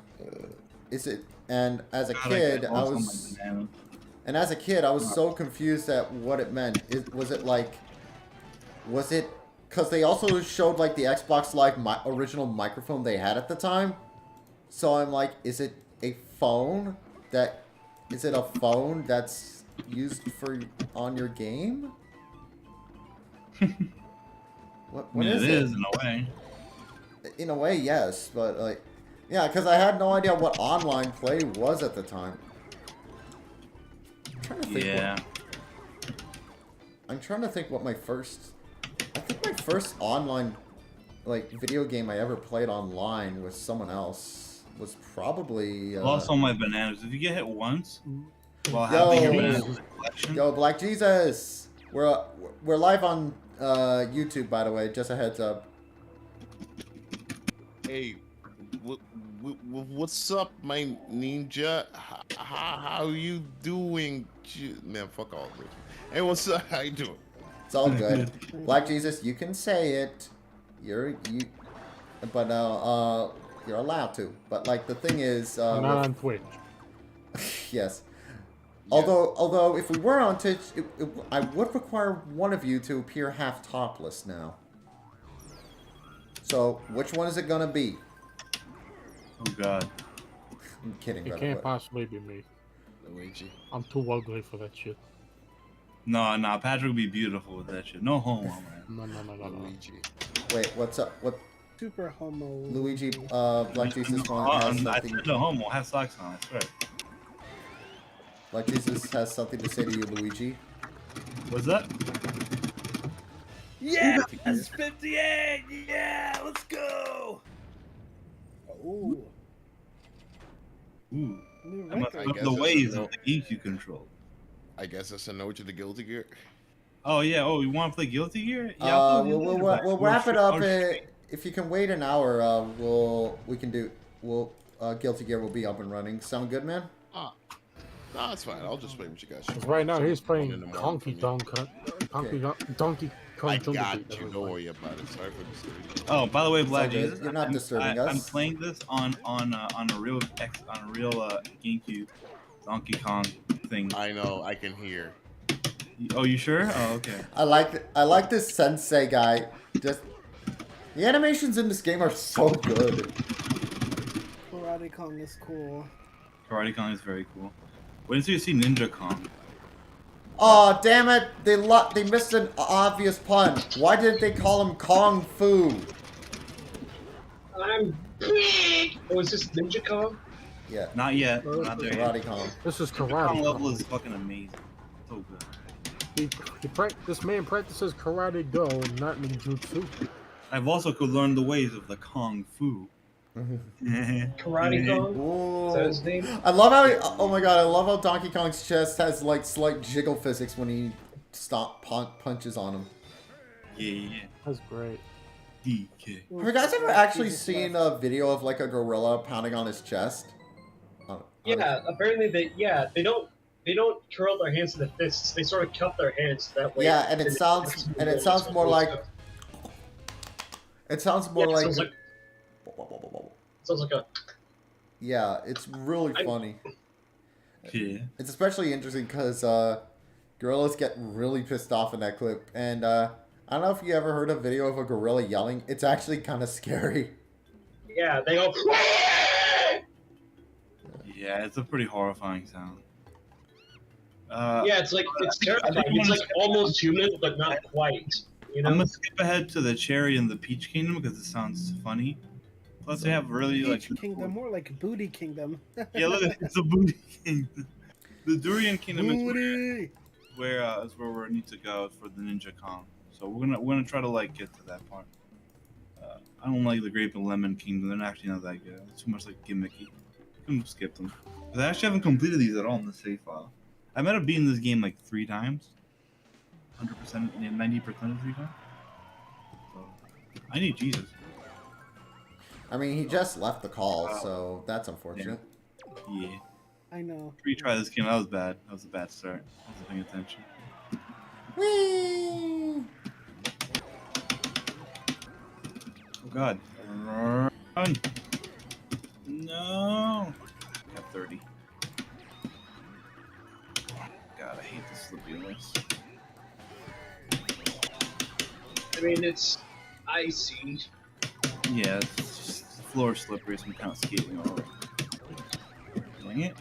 is it? And as a kid, I was so confused at what it meant. Was it because they also showed like the Xbox Live original microphone they had at the time? So I'm like, is it a phone that's used on your game? What is it? It is in a way. In a way, yes, but like, yeah, because I had no idea what online play was at the time. I'm trying to think what my first. I think my first online, like, video game I ever played online with someone else was probably. Lost all my bananas. If you get hit once, while having your bananas collection. Yo, Black Jesus! We're live on YouTube, by the way. Just a heads up. Hey, what's up, my ninja? How you doing? Man, fuck all this. Hey, what's up? How you doing? It's all good. Black Jesus, you can say it. But you're allowed to. But like the thing is, not on Twitch. Yes. Yeah. Although if we were on Twitch, I would require one of you to appear half topless now. So which one is it gonna be? Oh God. I'm kidding. It can't possibly be me. Luigi. I'm too ugly for that shit. No, Patrick would be beautiful with that shit. No homo, man. No. Luigi. Wait, what's up? What? Super homo. Luigi, Black Jesus has I something. said no homo. I have socks on. I swear. Black Jesus has something to say to you, Luigi. What's that? Yeah, it's 58. Yeah, let's go. Ooh. Ooh. New I must record. love guess the that's ways a of the games you control. I guess that's a no to the Guilty Gear. Oh yeah. Oh, you want to play Guilty Gear? Yeah. I'll play Guilty Gear, but We'll wrap it up. I'll stream. If you can wait an hour, Guilty Gear will be up and running. Sound good, man? No, it's fine. I'll just wait with you guys. Right now, he's playing In the morning Donkey for me. Donkey Kong. I Country got Beat, you. Don't worry about it. Sorry for disturbing you. Oh, by the way, Black all good. Jesus, You're not disturbing I'm us. playing this on a real GameCube Donkey Kong thing. I know. I can hear. Oh, you sure? Oh, okay. I like this sensei guy. Just the animations in this game are so good. Karate Kong is cool. Karate Kong is very cool. Wait until you see Ninja Kong. Oh damn it! They missed an obvious pun. Why did they call him Kong Fu? Oh, is this Ninja Kong? Yeah, Not yet. We're not there yet. Karate Kong. This is Ninja karate. Kong level Kong. is fucking amazing. So good. This man practices karate go, not ninjutsu. I've also could learn the ways of the Kung Fu. Karate Kong. Is that his name? I love how oh my god, I love how Donkey Kong's chest has like slight jiggle physics when he punches on him. Yeah. That's great. DK. Have you guys ever actually seen a video of like a gorilla pounding on his chest? Yeah, apparently they don't curl their hands to the fists. They sort of cup their hands that way. Yeah, and it sounds more like it sounds more like sounds like a yeah, it's really funny. Yeah. It's especially interesting because gorillas get really pissed off in that clip, and I don't know if you ever heard a video of a gorilla yelling. It's actually kind of scary. yeah, they go. Yeah, it's a pretty horrifying sound. Yeah, it's terrifying. It's like almost human, but not quite. You know? I'm gonna skip ahead to the Cherry and the Peach Kingdom because it sounds funny. Plus, they have really Peach like Kingdom, more like Booty Kingdom. yeah, look, it's a Booty Kingdom. The Durian Kingdom Booty. is where we need to go for the Ninja Kong. So we're gonna try to like get to that part. I don't like the Grape and Lemon Kingdom. They're actually not that good. It's too much like gimmicky. I'm gonna skip them. But I actually haven't completed these at all in the save file. I might have beaten this game like 3 times. 100%, 90% of 3 times. So, I need Jesus. I mean, he just left the call, so that's unfortunate. Yeah. I know. Retry this game. That was bad. That was a bad start. I wasn't paying attention. Whee! Oh god. Run! No! Got 30. God, I hate the slippiness. I mean, it's icy. Yeah, it's just the floor is slippery, so I'm kind of skating over it. Dang it.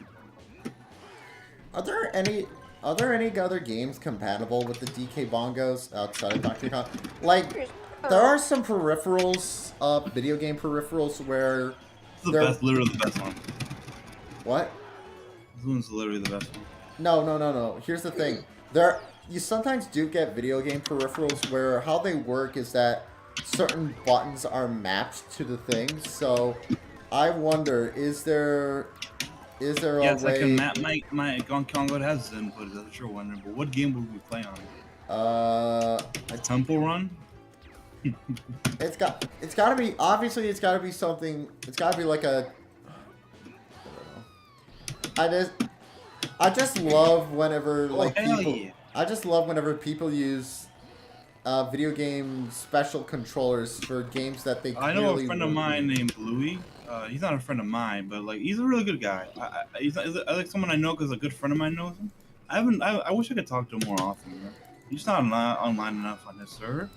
Are there any other games compatible with the DK bongos outside of Donkey Kong? Like, there are some peripherals, video game peripherals where This is the best, literally the best one. What? This one's literally the best one. No. Here's the thing. You sometimes do get video game peripherals where how they work is that certain buttons are mapped to the thing. So I wonder, is there a it's way? I can map my Donkey Kong that has his input. I'm sure wondering, but what game would we play on? A Temple Run? It's gotta be, obviously it's gotta be something, it's gotta be like a, I don't know. I just love whenever I just love whenever people use video game special controllers for games that they I know a friend of mine named Louie. He's not a friend of mine, but like he's a really good guy. He's like someone I know because a good friend of mine knows him. I wish I could talk to him more often. You know? He's not online enough on his server.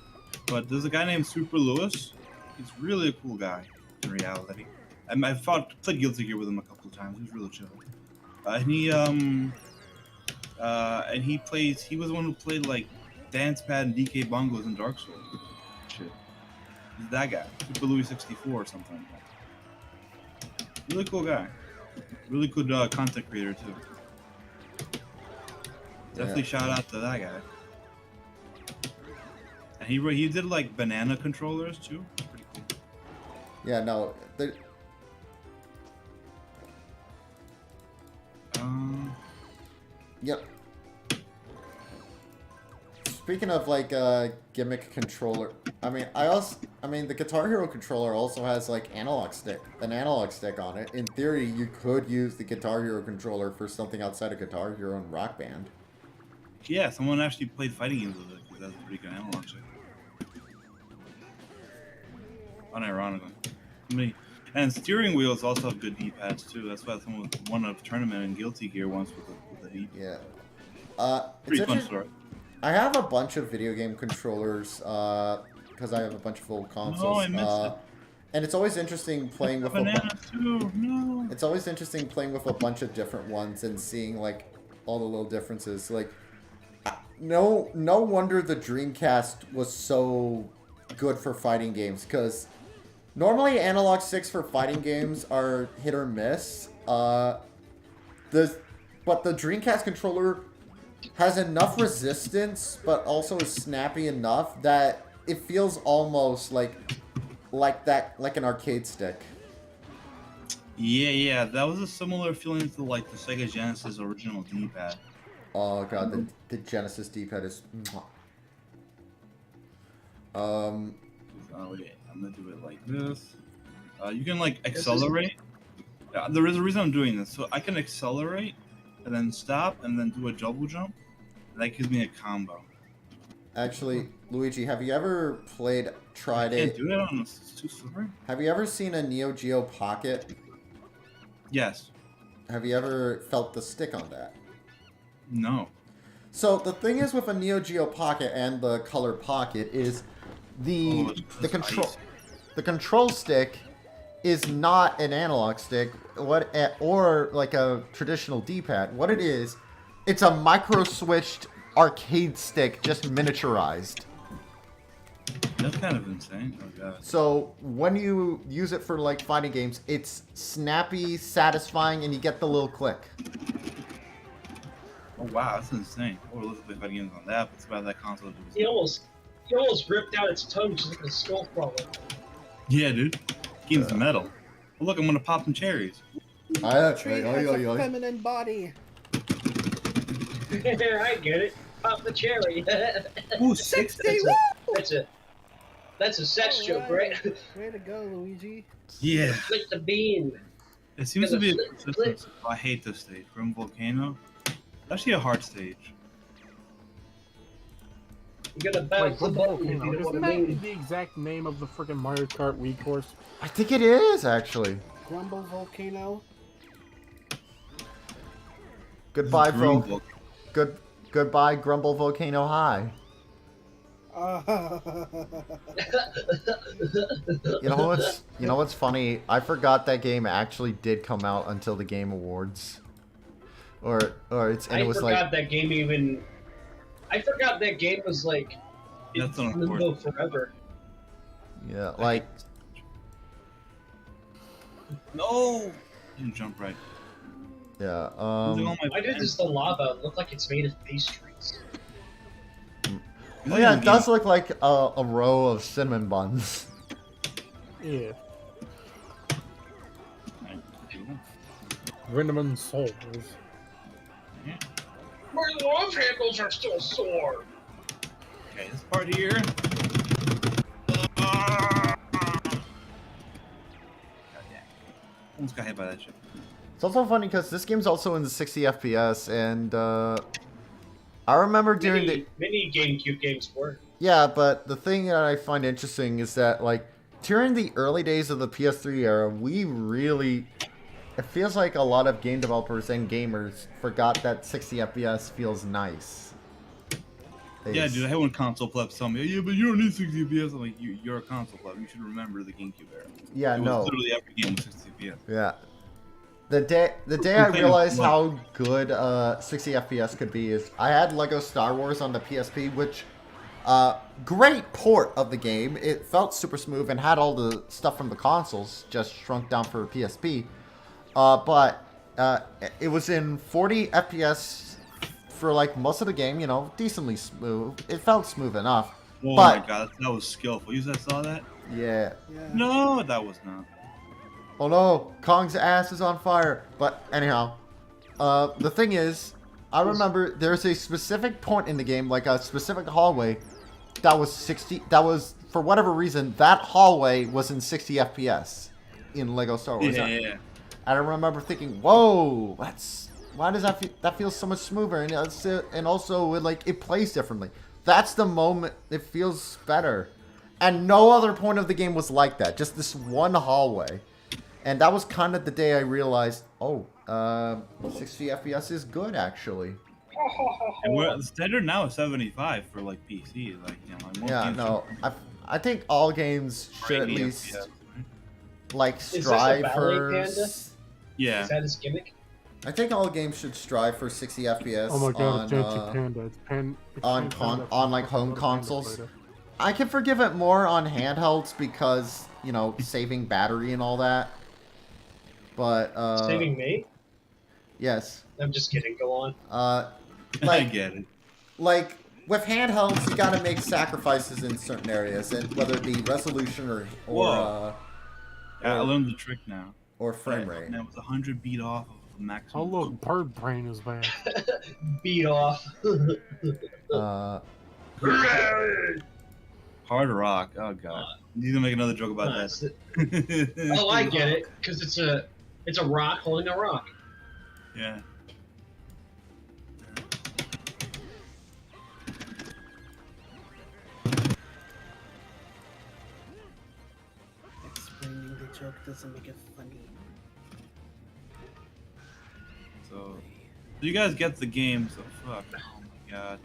But there's a guy named Super Lewis. He's really a cool guy in reality. I played Guilty Gear with him a couple of times. He was really chill. He was the one who played like Dance Pad and DK Bongos in Dark Souls. Shit. He's that guy. Super Louis 64 or something like that. Really cool guy. Really good content creator too. Definitely shout out to that guy. And he did like banana controllers too. Pretty cool. Yeah, no. Yep. Speaking of like gimmick controller, I mean the Guitar Hero controller also has like an analog stick on it. In theory, you could use the Guitar Hero controller for something outside of Guitar Hero and Rock Band. Yeah, someone actually played fighting games with it because that's a pretty good analog stick. Unironically. And steering wheels also have good D-pads too. That's why someone won a tournament in Guilty Gear once with the D. Yeah. Pretty fun story. I have a bunch of video game controllers because I have a bunch of old consoles. I missed it. And it's always interesting playing with It's always interesting playing with a bunch of different ones and seeing like all the little differences. Like, no wonder the Dreamcast was so good for fighting games because normally analog sticks for fighting games are hit or miss. But the Dreamcast controller has enough resistance, but also is snappy enough that it feels almost like an arcade stick. Yeah, that was a similar feeling to like the Sega Genesis original D-pad. Oh god, the Genesis D-pad is. Oh wait, I'm gonna do it like this. You can like accelerate. There is a reason I'm doing this, so I can accelerate and then stop and then do a double jump. That gives me a combo. Actually, Luigi, have you ever tried I can't it? do it on this. It's too slippery. Have you ever seen a Neo Geo Pocket? Yes. Have you ever felt the stick on that? No. So the thing is with a Neo Geo Pocket and the Color Pocket is the control stick is not an analog stick or like a traditional D-pad. What it is, it's a micro switched arcade stick just miniaturized. That's kind of insane. Oh god. So when you use it for like fighting games, it's snappy, satisfying, and you get the little click. Oh wow, that's insane. Or let's play fighting games on that. But it's about that console. He almost ripped out its tongue just like a skull crawler. Yeah, dude. Game's metal. Oh, look, I'm gonna pop some cherries. Tree has a feminine body. I get it. Pop the cherry. Ooh, 60. That's a sex joke, right? Way to go, Luigi. Yeah. Flick the bean. It seems to be a consistent. I hate this stage. Grim Volcano. It's actually a hard stage. You're gonna bounce the button if you know what I mean. Isn't that the exact name of the freaking Mario Kart Wii course? I think it is actually. Grumble Volcano. Goodbye, Goodbye, Grumble Volcano High. You know what's funny? I forgot that game actually did come out until the Game Awards. Or it was like. I forgot that game was like. That's in limbo forever. Yeah, like. No. Didn't jump right. Yeah. Why does the lava look like it's made of pastries? Oh yeah, it does look like a row of cinnamon buns. Yeah. Cinnamon souls. My love handles are still sore. Okay, this part here. Almost got hit by that shit. It's also funny because this game's also in the 60 FPS, and I remember during many GameCube games were. Yeah, but the thing that I find interesting is that like during the early days of the PS3 era, it feels like a lot of game developers and gamers forgot that 60 FPS feels nice. Yeah, dude, I hate when console plebs tell me, yeah, but you don't need 60 FPS. I'm like, you're a console pleb. You should remember the GameCube era. Yeah, it was literally every game was 60 FPS. Yeah. The day I realized how good 60 FPS could be is I had Lego Star Wars on the PSP, which great port of the game. It felt super smooth and had all the stuff from the consoles, just shrunk down for PSP. But it was in 40 FPS for like most of the game, decently smooth. It felt smooth enough. Oh my god, that was skillful. You guys saw that? Yeah. No, that was not. Oh no, Kong's ass is on fire. But anyhow, the thing is, I remember there's a specific point in the game, like a specific hallway, that was 60. That was, for whatever reason, that hallway was in 60 FPS in Lego Star Wars. Yeah. And I remember thinking, whoa, why does that feel so much smoother? And also it plays differently. That's the moment it feels better. And no other point of the game was like that. Just this one hallway. And that was kind of the day I realized, 60 FPS is good, actually. And the standard now is 75 for like PC. I think all games should at least strive for. Yeah. Is that his gimmick? I think all games should strive for 60 FPS. Oh my god, it's Panda. On like home consoles. I can forgive it more on handhelds because saving battery and all that. But saving me? Yes. I'm just kidding. Go on. I get it. Like with handhelds, you gotta make sacrifices in certain areas, and whether it be resolution or I learned the trick now. or frame rate. And it was 100 beat off of the Oh maximum. look, bird brain is back. Beat off. Hard rock. Oh god. You gonna make another joke about that? Oh, I get it, because it's a rock holding a rock. Yeah. Explaining the joke doesn't make it funny. So you guys get the game, so fuck. Oh my god.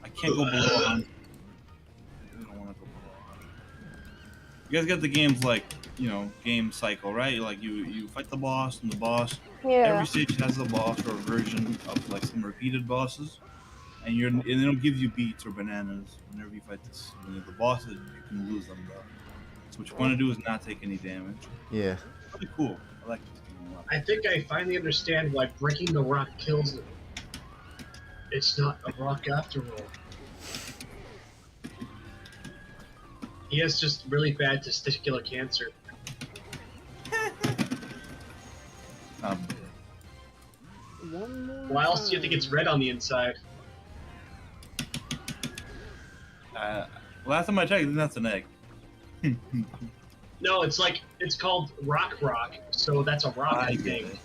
I can't go below 100. I don't want to go below 100. You guys get the game's like, you know, game cycle, right? Like you fight the boss, and the boss. Yeah. Every stage has a boss or a version of like some repeated bosses, and they don't give you beets or bananas whenever you fight the bosses. You can lose them though. So what you want to do is not take any damage. Yeah. Pretty cool. I like this game a lot. I think I finally understand why breaking the rock kills him. It's not a rock after all. He has just really bad testicular cancer. One more Why else do you time. think it's red on the inside? Last time I checked, that's an egg. No, it's called rock, so that's a rock, I think. it.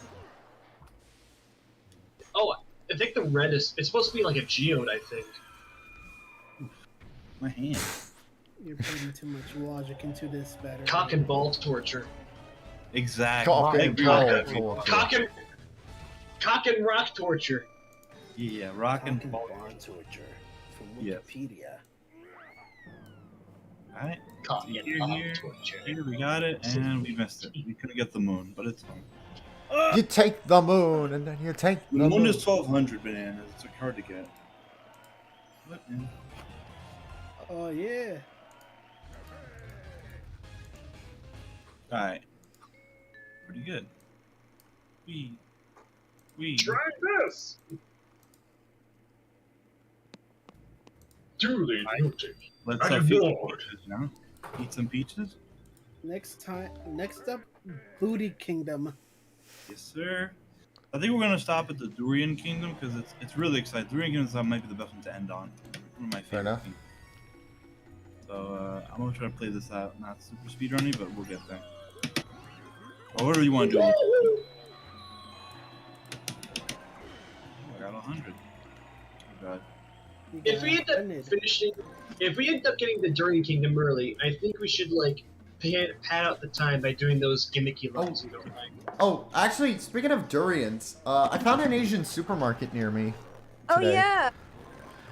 Oh, I think the red it's supposed to be like a geode, I think. My hand. You're putting too much logic into this battle. Cock and ball torture. Exactly. Cock and ball torture. Cock and rock torture. Yeah, rock and Talking ball. bond torture from Yeah. Wikipedia. Alright. Cock and Here, ball here. torture. Here we got it, and we missed it. We couldn't get the moon, but it's fine. You take the moon, and then you take The the moon moon. is 1200 bananas. It's like hard to get. What? Man? Oh yeah. Alright. Pretty good. We. Try this! Duly noted. Let's I'm feed some bored. peaches now. Eat some peaches? Next up, Booty Kingdom. Yes, sir. I think we're gonna stop at the Durian Kingdom because it's really exciting. Durian Kingdom might be the best one to end on. One of my favorite. enough. Kingdoms. So I'm gonna try to play this out, not super speedrunning, but we'll get there. Or whatever you want to do. Oh, I got 100. Oh god. You If we got end up if we end up getting the Durian Kingdom early, I think we should like pad out the time by doing those gimmicky levels we don't like. Oh, actually, speaking of durians, I found an Asian supermarket near me. Oh today. yeah.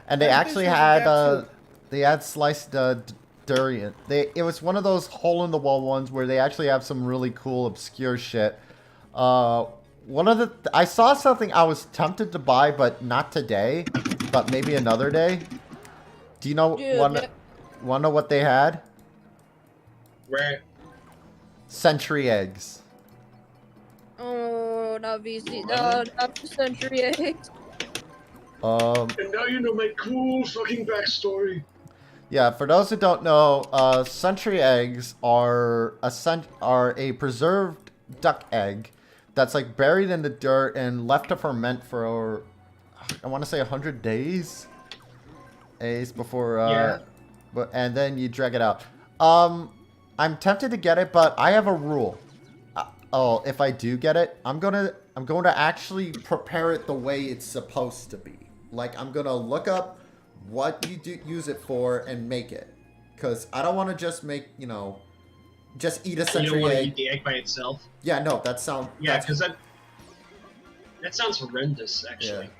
And they That actually business had got too. they had sliced durian. It was one of those hole in the wall ones where they actually have some really cool obscure shit. One of I saw something I was tempted to buy, but not today, but maybe another day. Do you know Dude, wanna know what they had? Where Century eggs. Oh, not VC. No, not the Century Eggs. and now you know my cool fucking backstory. Yeah, for those who don't know, century eggs are a preserved duck egg that's like buried in the dirt and left to ferment for, I want to say 100 days before, Yeah. and then you drag it out. I'm tempted to get it, but I have a rule. If I do get it, I'm going to actually prepare it the way it's supposed to be. Like, I'm going to look up what you do use it for and make it. Because I don't want to just make, just eat a You don't century want to egg. eat the egg by itself. Yeah, no, that sounds... Yeah, because that sounds horrendous, actually. Yeah.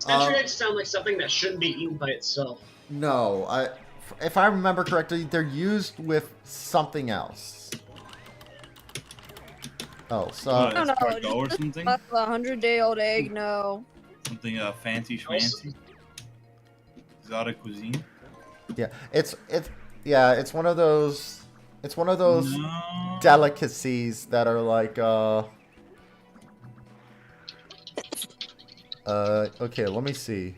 Century eggs sound like something that shouldn't be eaten by itself. No, if I remember correctly, they're used with something else. Oh, so... I don't know, Escargot or something? Not the 100-day-old egg, no. Something fancy schmancy? Exotic cuisine? Yeah, it's one of those No. delicacies that are like okay, let me see.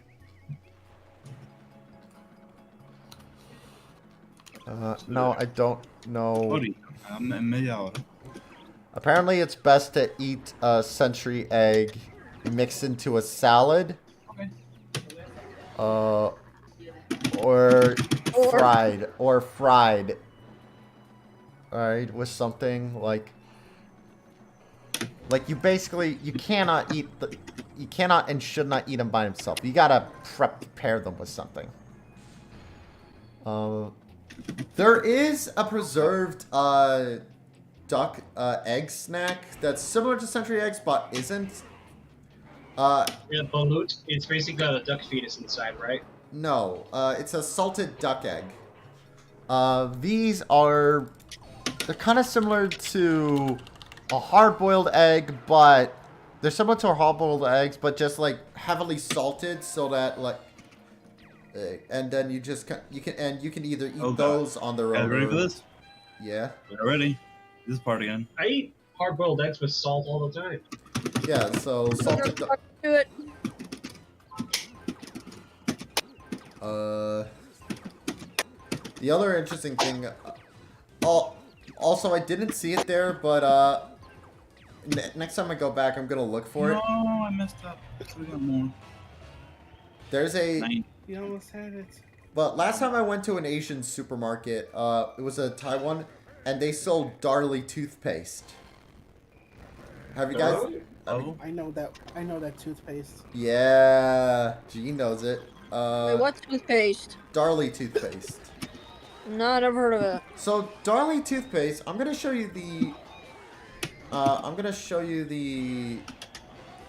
No, I don't know. Sorry, meia hora. Apparently, it's best to eat a century egg mixed into a salad. Okay. Or fried. Or fried. Alright, with something like you basically, you cannot and should not eat them by themselves. You gotta prepare them with something. There is a preserved duck egg snack that's similar to century eggs but isn't. Yeah, balut. It's basically got a duck fetus inside, right? No, it's a salted duck egg. These are, they're kind of similar to a hard-boiled egg, but they're similar to hard-boiled eggs, but just like heavily salted, so that like, and then you can either eat those on their own. Ready for this? Yeah. We're ready. This is part again. I eat hard-boiled eggs with salt all the time. Yeah. So salted. Do it. The other interesting thing. Also, I didn't see it there, but next time I go back, I'm gonna look for it. No, I messed up. We got more. There's a. You almost had it. But last time I went to an Asian supermarket, it was a Taiwan, and they sold Darlie toothpaste. Have you guys? Oh. I know that toothpaste. Yeah, G knows it. Wait, what toothpaste? Darlie toothpaste. No, I never heard of it. So Darlie toothpaste, I'm gonna show you the.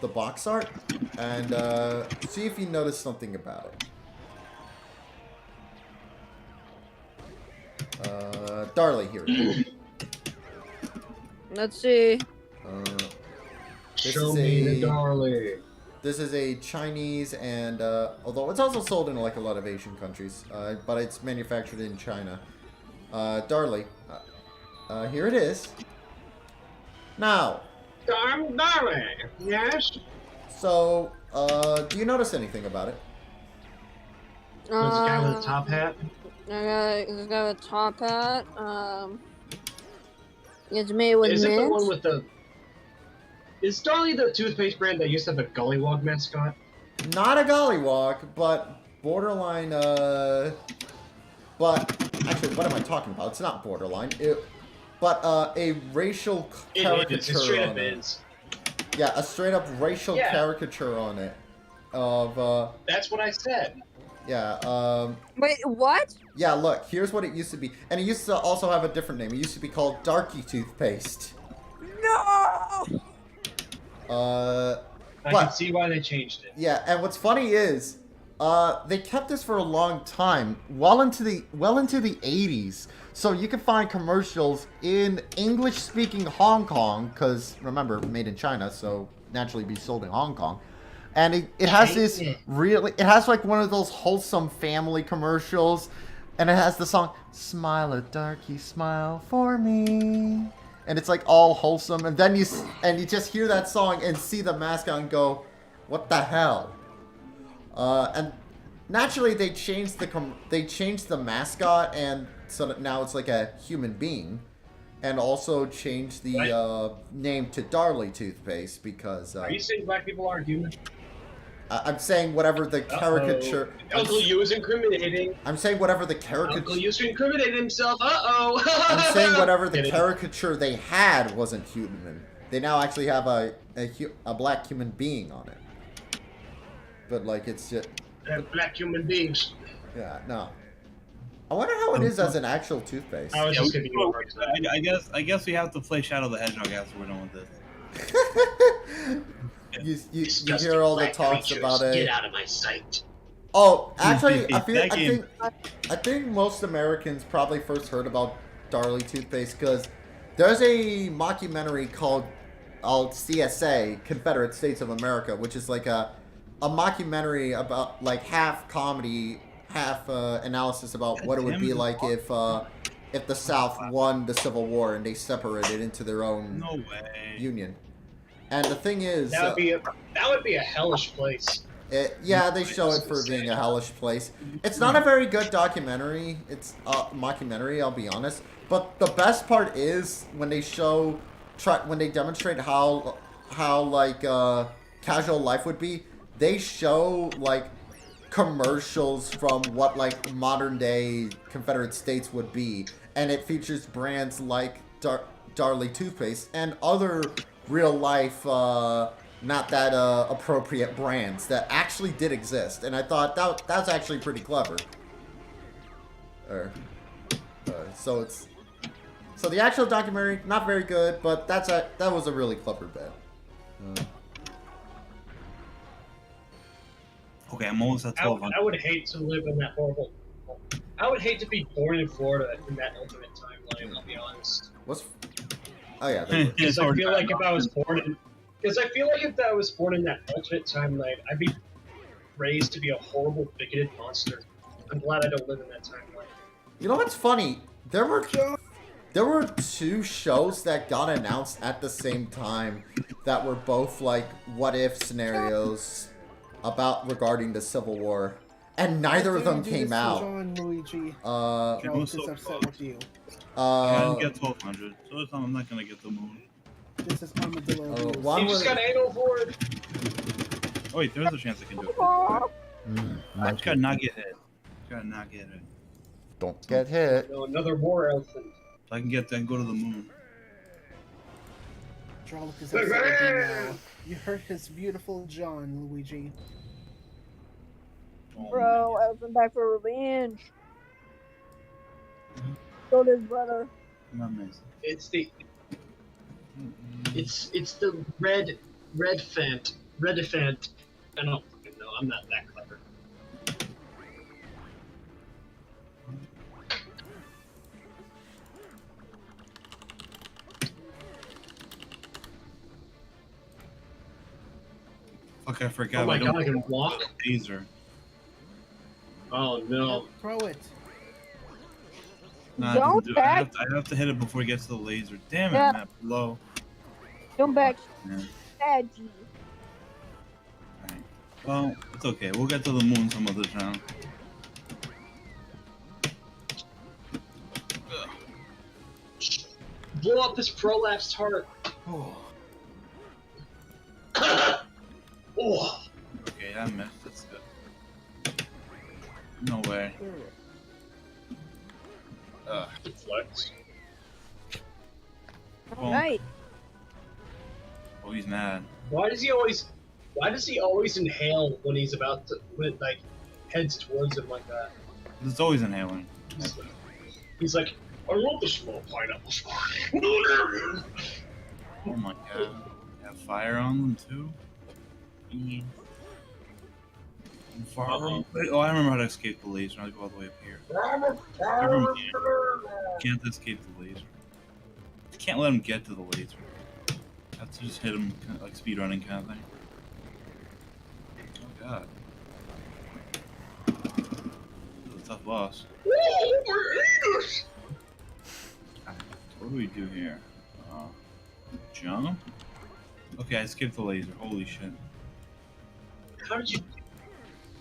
The box art, and see if you notice something about it. Darlie here. Let's see. Show me the Darlie. This is a Chinese, and although it's also sold in like a lot of Asian countries, but it's manufactured in China. Darlie. Here it is. Now. Darlie. Yes. So, do you notice anything about it? There's a guy with a top hat. This guy with a top hat. It's made with Is it the mint. one with the? Is Darlie the toothpaste brand that used to have a Gullywog mascot? Not a Gollywog, but borderline. But actually, what am I talking about? It's not borderline. But a racial caricature. It straight up on it. is. Yeah, a straight up racial caricature on it. Of That's what I said. Yeah. Wait, what? Yeah, look. Here's what it used to be, and it used to also have a different name. It used to be called Darky toothpaste. No. I can see why they changed it. Yeah, and what's funny is, they kept this for a long time, well into the 80s. So you can find commercials in English-speaking Hong Kong, because remember, made in China, so naturally be sold in Hong Kong. And it has this it has like one of those wholesome family commercials, and it has the song "Smile a Darky Smile for Me," and it's like all wholesome. And then you just hear that song and see the mascot and go, "What the hell?" And naturally they changed the mascot, and so that now it's like a human being, and also changed the name to Darlie toothpaste because. Are you saying black people aren't human? I'm saying whatever the caricature. Uncle Yu is incriminating. I'm saying whatever the caricature. Uncle Yu's incriminated himself. I'm saying whatever the caricature they had wasn't human. They now actually have a black human being on it. But like it's just. They're black human beings. Yeah, no. I wonder how it is as an actual toothpaste. I was just giving you a hard time. I guess we have to play Shadow the Hedgehog after we're done with this. You hear all the talks about it. Get out of my sight. Oh, actually, I think most Americans probably first heard about Darlie toothpaste because there's a mockumentary called CSA, Confederate States of America, which is like a mockumentary about like half comedy, half analysis about what it would be like if the South won the Civil War and they separated into their own union. And the thing is, that would be a hellish place. Yeah, they show it for being a hellish place. It's not a very good documentary. It's a mockumentary, I'll be honest. But the best part is when they show demonstrate how like casual life would be, they show like commercials from what like modern day Confederate States would be, and it features brands like Darlie toothpaste and other real life not that appropriate brands that actually did exist, and I thought that's actually pretty clever. So the actual documentary, not very good, but that was a really clever bit. Okay, I'm almost at 1200. I would hate to live in that horrible. I would hate to be born in Florida in that alternate timeline. I'll be honest. Oh yeah. Because I feel like if I was born in that alternate timeline, I'd be raised to be a horrible, bigoted monster. I'm glad I don't live in that timeline. You know what's funny? There were two shows that got announced at the same time that were both like what if scenarios regarding the Civil War, and neither of them came out. Luigi. Who's is upset with you. I didn't get 1200, so I'm not gonna get the moon. This is Armadillo. You just got anal for it. Oh wait, there's a chance I can do it. I just gotta not get hit. Don't get hit. No, another war elephant. So I can go to the moon. Drolic is upset with you now. You hurt his beautiful John, Luigi. Oh, Bro, elephant back for revenge. So does brother. not nice. It's the red fant. I don't fucking know. I'm not that clever. Fuck, I forgot. Oh my I god, I can walk? Laser. Oh no. Throw it. Nah, Don't I back. have to hit it before it gets to the laser. Damn it, Yeah. Matt. Low. Don't back. Yeah. Bad G. Alright. Well, it's okay. We'll get to the moon some other time. Blow up this prolapsed heart. Oh. Oh. Okay, I missed. That's good. No way. Flex. Well, Right. Oh, he's mad. Why does he always inhale when he's about to heads towards him like that? It's always inhaling. He's like, I want the small pineapples. Oh my god. Have fire on them too? Yeah. Far Oh, I remember how to escape the laser. I'll go all the way up here. Can't escape the laser. You can't let him get to the laser. Have to just hit him like speedrunning kind of thing. Oh god. This is a tough boss. What do we do here? Jump? Okay, I skipped the laser. Holy shit. How did you?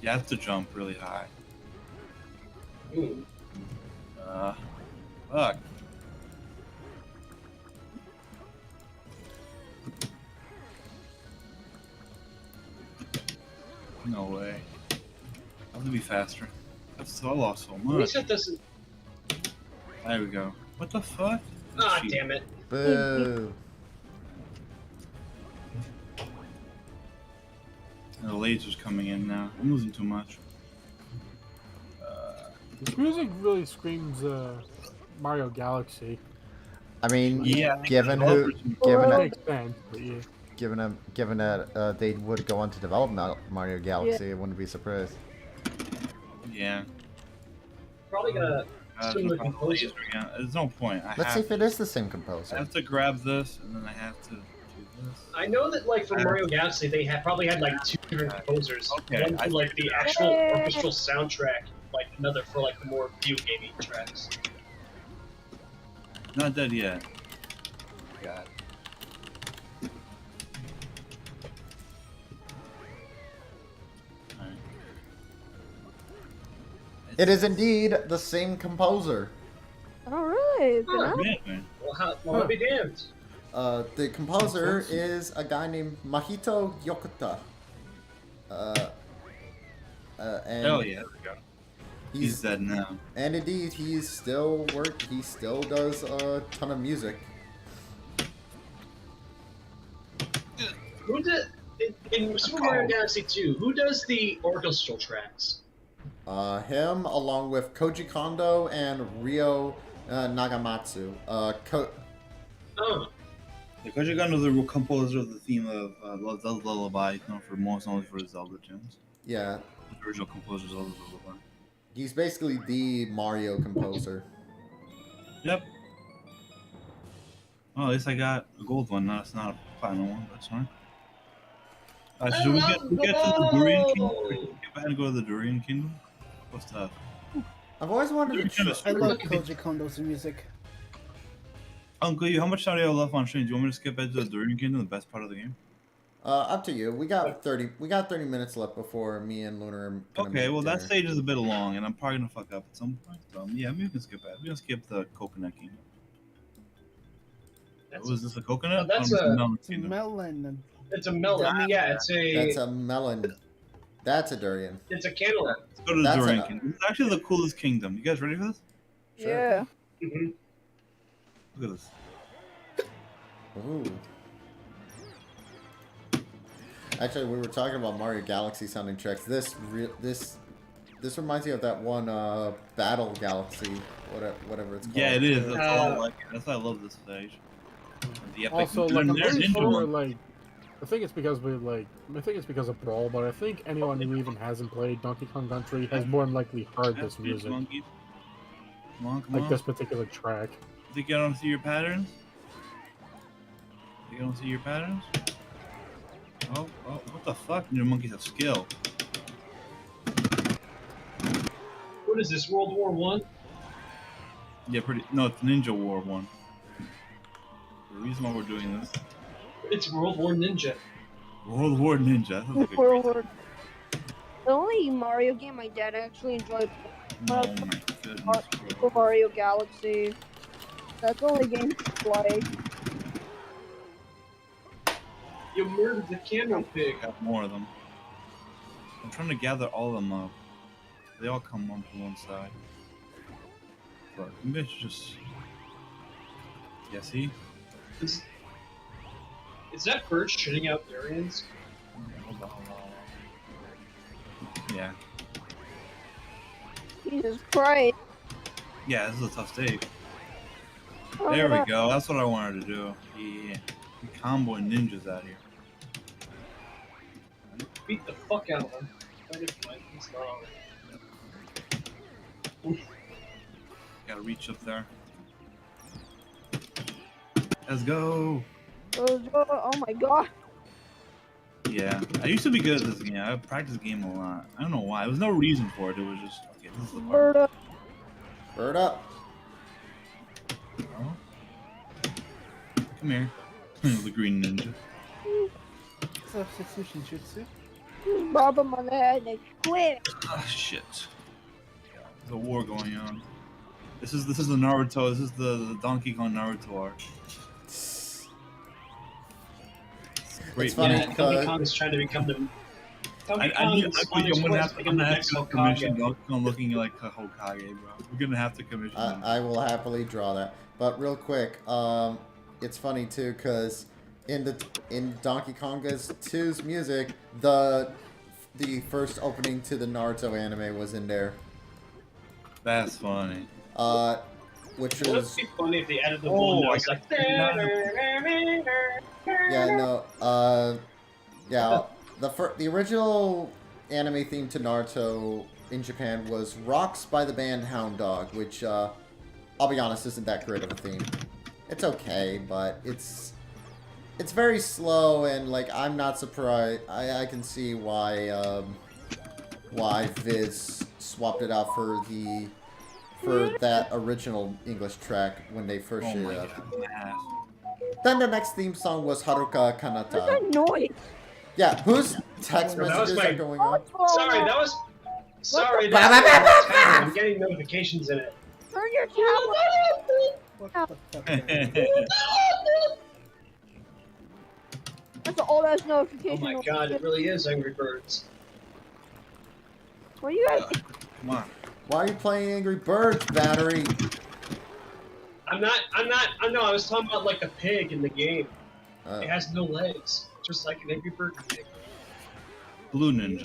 You have to jump really high. Ooh. Fuck. No way. I have to be faster. I lost so At much. least it doesn't. There we go. What the fuck? Ah, Shit. damn it. Boo. And the laser's coming in now. I'm losing too much. This music really screams Mario Galaxy. I mean, Yeah. given That makes sense, but yeah. given that they would go on to develop Mario Galaxy, I wouldn't be surprised. Yeah. Probably gonna swing the Laser composer. again. There's no point. Let's see if it is the same composer. I have to grab this, and then I have to do this. I know that for Mario Galaxy they probably had two different composers. Okay, One for the actual orchestral soundtrack, another for the more video gaming tracks. Not dead yet. God. Alright. It is indeed the same composer. Oh, really? Good Huh. enough? Yeah, Well, I'll be damned. The composer is a guy named Mahito Yokota. And Hell yeah, there we go. He's dead now. And indeed, he still does a ton of music. Who did in Super Mario Galaxy 2? Who does the orchestral tracks? Him along with Koji Kondo and Ryo Nagamatsu. Oh, The Koji Kondo is the composer of the theme of Zelda Lullaby, known for most only for his Zelda tunes. Yeah, The original composer of Zelda Lullaby. he's basically the Mario composer. Yep. Oh, at least I got a gold one. No, it's not a platinum one. That's fine. Should we get to the Durian Kingdom? Get back and go to the Durian Kingdom? What's that? I've always wanted to. I love Koji Kondo's music. Uncle, how much time do you have left on stream? Do you want me to skip back to the Durian Kingdom, the best part of the game? Up to you. We got 30 minutes left before me and Lunar are gonna Okay, make well that dinner. stage is a bit long, and I'm probably gonna fuck up at some point. So yeah, maybe we can skip that. We can skip the Coconut Kingdom. Was this a coconut? No, that's Oh, a- melon It's a kingdom. melon. it's a melon. Yeah, That's a melon. That's a durian. it's a cantaloupe. Let's go to the That's Durian a- Kingdom. It's actually the coolest kingdom. You guys ready for this? Sure. Yeah. Mm-hmm. Look at this. Ooh. Actually, we were talking about Mario Galaxy sounding tracks. This reminds me of that one Battle Galaxy, whatever it's called. Yeah, it is. That's all I like. That's why I love this stage. The epic Also, like, I'm there's pretty Ninja sure, one. like, I think it's because of Brawl, but I think anyone who even hasn't played Donkey Kong Country has more than likely heard this music, Monkey. Come on, come like on. this particular track. Think I don't see your patterns? You don't see your patterns? Oh, what the fuck? Your monkeys have skill. What is this? World War One? Yeah, no, it's Ninja War 1. The reason why we're doing this. It's World War Ninja. World War Ninja. That sounds like a World great- War. The only Mario game my dad actually enjoyed Oh my goodness. was Mario Galaxy. That's the only game he liked. You murdered the candle pig. Got more of them. I'm trying to gather all of them up. They all come onto one side. But maybe I should just. Yeah, see? Is that bird shitting out durians? Hold on. Yeah. Jesus Christ. Yeah, this is a tough stage. Oh, There we yeah. go. That's what I wanted to do. Yeah. We comboing ninjas out here. Beat the fuck out of them. It's not alright. Gotta reach up there. Let's go. Oh my god. Yeah, I used to be good at this game. I practiced the game a lot. I don't know why. There was no reason for it. It was just okay. This is the part. Bird up. Bird up. Oh. Come here. The green ninja. Substitution jutsu. Bob him on the head and quit. Ah, shit. There's a war going on. This is the Naruto. This is the Donkey Kong Naruto arc. Great. It's funny. Yeah, Donkey Kong is trying to become the. Donkey I Kong think is I'm on his gonna quest have to to, become the next commission Hokage. Donkey Kong looking like a Hokage, bro. We're gonna have to commission him. I will happily draw that. But real quick, it's funny too, cause in Donkey Konga's 2's music, the first opening to the Naruto anime was in there. That's funny. Which It would was be funny if they added the Oh, one that I was got- like. yeah the original anime theme to Naruto in Japan was Rocks by the band Hound Dog, which I'll be honest isn't that great of a theme. It's okay, but it's very slow, and like I'm not surprised. I can see why Viz swapped it out for that original English track when they first Oh showed my it up. god. Ass. Then the next theme song was Haruka What's Kanata. that noise? Yeah, whose text No, that was messages my- are going on? Sorry, that was. Sorry, Ba- that ba- ba- was ba- my tablet. ba- I'm getting notifications in it. Turn your tablet. What the fuck? That's an old ass Oh notification. my god, it really is Angry Birds. What are you guys? Come on. Why are you playing Angry Birds, Battery? I'm not, no, I was talking about like a pig in the game. It Uh, has no legs, just like an Angry Bird pig. Blue Ninja.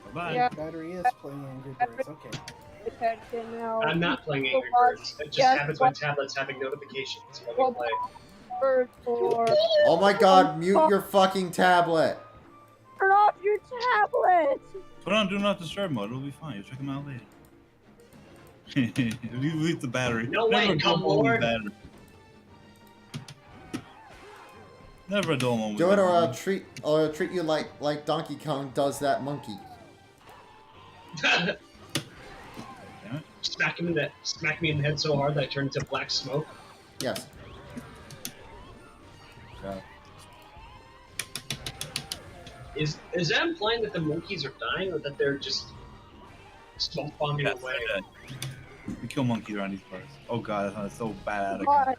Bye-bye. Yeah. Battery is playing Angry Birds. Okay. Attention now. I'm not playing Angry Watch. Birds. It just Yes, happens when tablets having notifications when we play. Bird for. oh my god, mute your fucking tablet. Turn off your tablet. Put on Do Not Disturb mode. It'll be fine. You'll check them out later. If you leave the battery. No way, Never a dull come moment with Lord. battery. Never a dull moment. Do with it, or battery. I'll treat you like Donkey Kong does that monkey. Damn it. Smack me in the head so hard that I turn into black smoke. Yes. Yeah. Is that implying that the monkeys are dying, or that they're just smoke bombing Yes, away? they're dead. We kill monkeys around these parts. Oh god, that's so bad. God.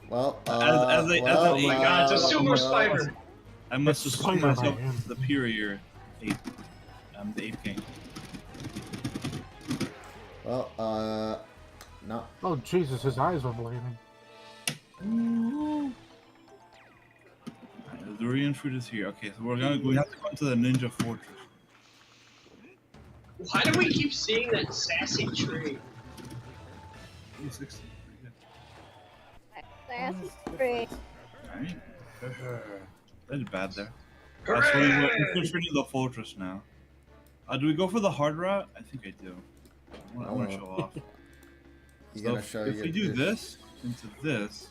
Well, As a- Oh my god, it's a super well, spider! I must It's assume Spider-Man. myself superior ape. I'm the ape king. Well, no. Oh Jesus, his eyes were bleeding. Alright, the re-entry is here. Okay, so we have to go into the ninja fortress. Why do we keep seeing that sassy tree? 360. Pretty Sassy tree. good. Alright. That's bad there. So Hooray! we're infiltrating the fortress now. Do we go for the hard route? I think I do. I want to show off. You're So gonna show if your we do dish. this into this,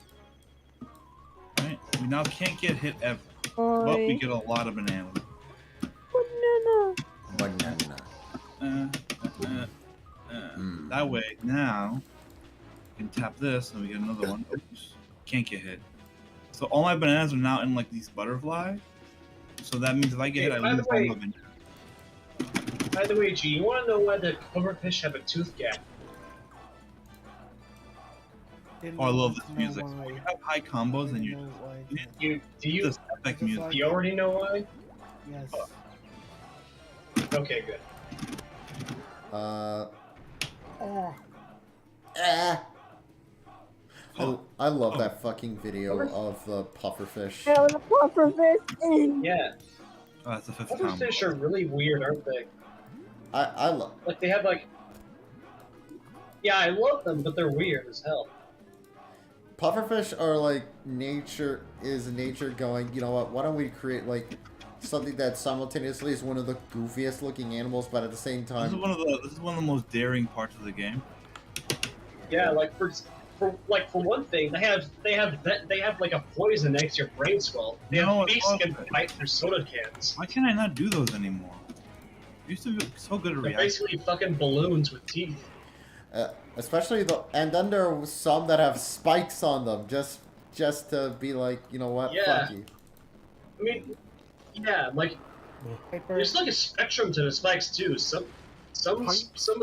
right? We now can't get hit ever, but Oi. we get a lot of bananas. Banana. Banana. That way, now we can tap this and we get another one. Oops, can't get hit. So all my bananas are now in like these butterflies. So that means if I get hit, I By the lose all way- my bananas. By the way, G, you want to know why the coverfish have a tooth gap? Oh, I love this Know music. why. When you have high combos and you Know why. Do this epic music. do you already know why? Yes. Okay, good. Oh. I love that fucking video of the pufferfish. Yeah, with a pufferfish. Yeah, Oh, that's the fifth combo. coverfish are really weird, aren't they? I love. Like they have like. Yeah, I love them, but they're weird as hell. Pufferfish are like nature going, you know what, why don't we create like something that simultaneously is one of the goofiest looking animals, but at the same This is time, one of the most daring parts of the game. Yeah, like for one thing, they have like a poison that makes your brain swell. They No, have it's beaks that can awesome. bite their soda cans. Why can I not do those anymore? I used to be so good at They're reacting. basically fucking balloons with teeth. especially and then there are some that have spikes on them, just to be like, you know what, Yeah. fuck you. I mean, yeah, like Piper. there's like a spectrum to the spikes too. Some of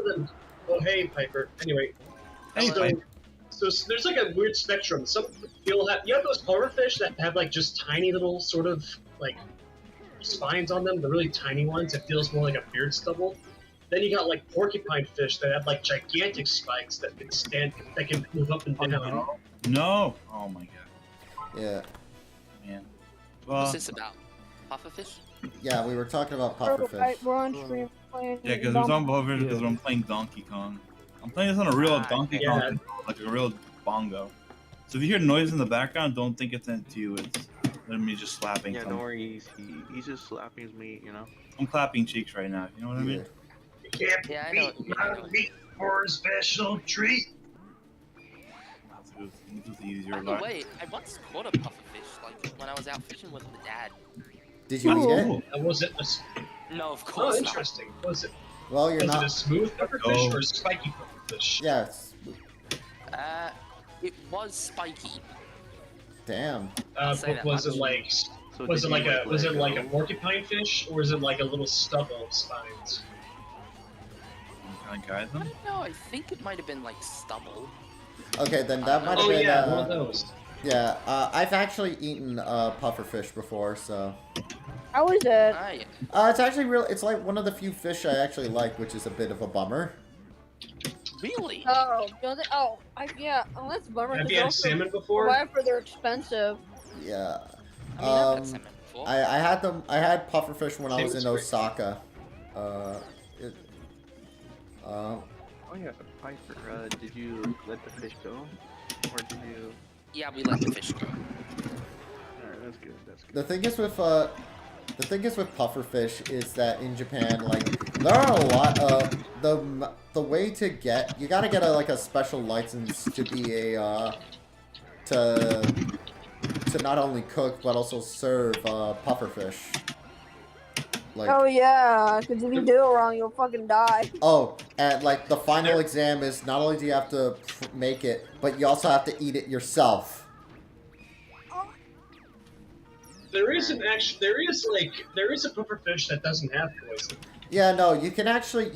them. Oh hey, Piper. Anyway, Hey, so, Piper. so there's like a weird spectrum. Some you'll have those pufferfish that have like just tiny little sort of like spines on them, the really tiny ones. It feels more like a beard stubble. Then you got like porcupine fish that have like gigantic spikes that can move up and down. No! Oh my god, Yeah, man. What's this about? Pufferfish? yeah, we were talking about pufferfish. We're on stream playing. Yeah, because there's on Pufferfish because I'm playing Donkey Kong. I'm playing this on a real Donkey yeah. Kong, controller, like a real bongo. So if you hear noise in the background, don't think it's into you. It's me just slapping. Yeah, something. don't worry. He's just slapping his meat, you know. I'm clapping cheeks right now. You know what I mean? You can't Yeah, I know. beat my meat for a special treat. This was easier. By the way, I once caught a pufferfish, like when I was out fishing with my dad. Did you eat it? And was it a, No, of oh, course not. interesting. Was it Well, you're was it a not. smooth pufferfish Oh. or a spiky pufferfish? Yes. It was spiky. Damn. say that Was it much. like So was did it like you, a was let it like a go? porcupine fish or was it like a little stubble of spines? Can I guide I them? don't know. I think it might have been like stubble. Okay, then that might have Oh been. yeah, one of those. Yeah, I've actually eaten pufferfish before, so. How is it? Ah, yeah. It's actually real. It's like one of the few fish I actually like, which is a bit of a bummer. Really? Oh, yeah. Oh, that's a bummer. Have 'Cause you had also, salmon before? whatever, they're expensive. Yeah. I mean, I've had salmon before. I had them. I had pufferfish when I was in Salmon's great. Osaka. It, Oh yeah, Piper. Did you let the fish go, or did you? Yeah, we let the fish go. Alright, that's good. That's good. the thing is with pufferfish is that in Japan, like, there are a lot of the way to get, you gotta get a special license to be a to not only cook but also serve pufferfish. Like, Oh yeah, because if you do it wrong, you'll fucking die. oh, and like the final exam is not only do you have to make it, but you also have to eat it yourself. There is a pufferfish that doesn't have poison. Yeah, no, you can actually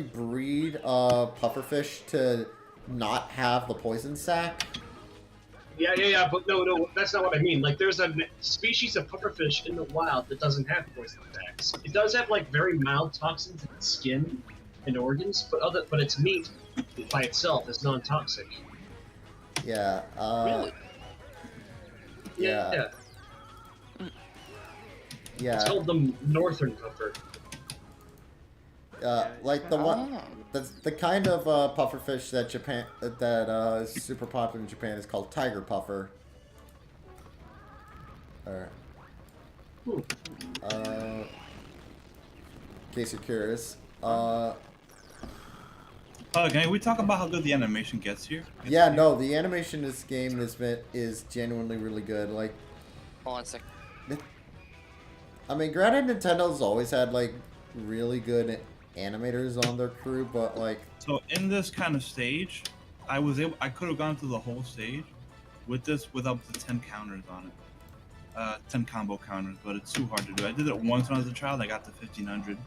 breed pufferfish to not have the poison sac. Yeah, but no, that's not what I mean. Like, there's a species of pufferfish in the wild that doesn't have poison attacks. It does have, like, very mild toxins in its skin and organs, but its meat by itself is non-toxic. Yeah, Really? Yeah. Yeah. It's called the northern puffer. Like the one, the kind of pufferfish that is super popular in Japan is called tiger puffer. Or, in case you're curious. Can we talk about how good the animation gets here? Yeah, no, the animation in this game is genuinely really good. Like, Hold on a sec. I mean, granted, Nintendo's always had like really good animators on their crew, but like. So in this kind of stage, I could have gone through the whole stage with up to 10 counters on it. 10 combo counters, but it's too hard to do. I did it once when I was a child. I got to 1500,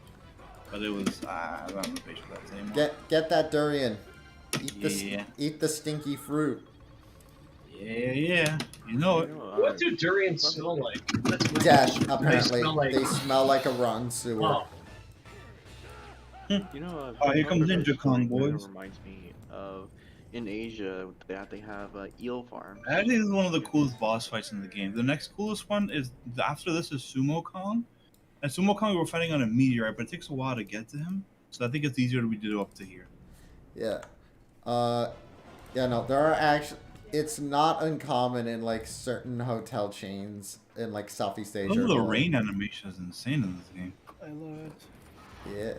but it was I don't have the patience for that anymore. Get that durian. Yeah. Eat the stinky fruit. Yeah. You know it. What do durians smell like? Death, apparently. They smell like a rotten sewer. Oh. You know, Here comes Ninja Kong, boys. Reminds me of in Asia that they have eel farms. That is one of the coolest boss fights in the game. The next coolest one is after this is Sumo Kong. And Sumo Kong, we're fighting on a meteorite, but it takes a while to get to him. So I think it's easier to do up to here. Yeah. Yeah, no, there are actually. It's not uncommon in like certain hotel chains in like Southeast Asia. The rain animation is insane in this game. I love it. Yeah.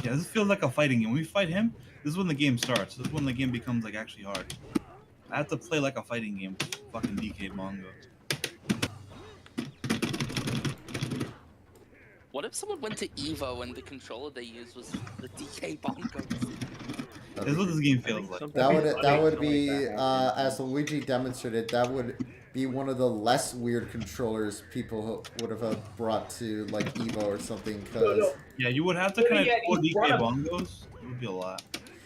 Yeah, this feels like a fighting game. When we fight him, this is when the game starts. This is when the game becomes like actually hard. I have to play like a fighting game. Fucking DK Mongo. What if someone went to Evo and the controller they used was the DK Bongos? That's what this game feels like. That would be as Luigi demonstrated. That would be one of the less weird controllers people would have brought to like Evo or something. Cause yeah, you would have to kind of pull DK Bongos. It would be a lot.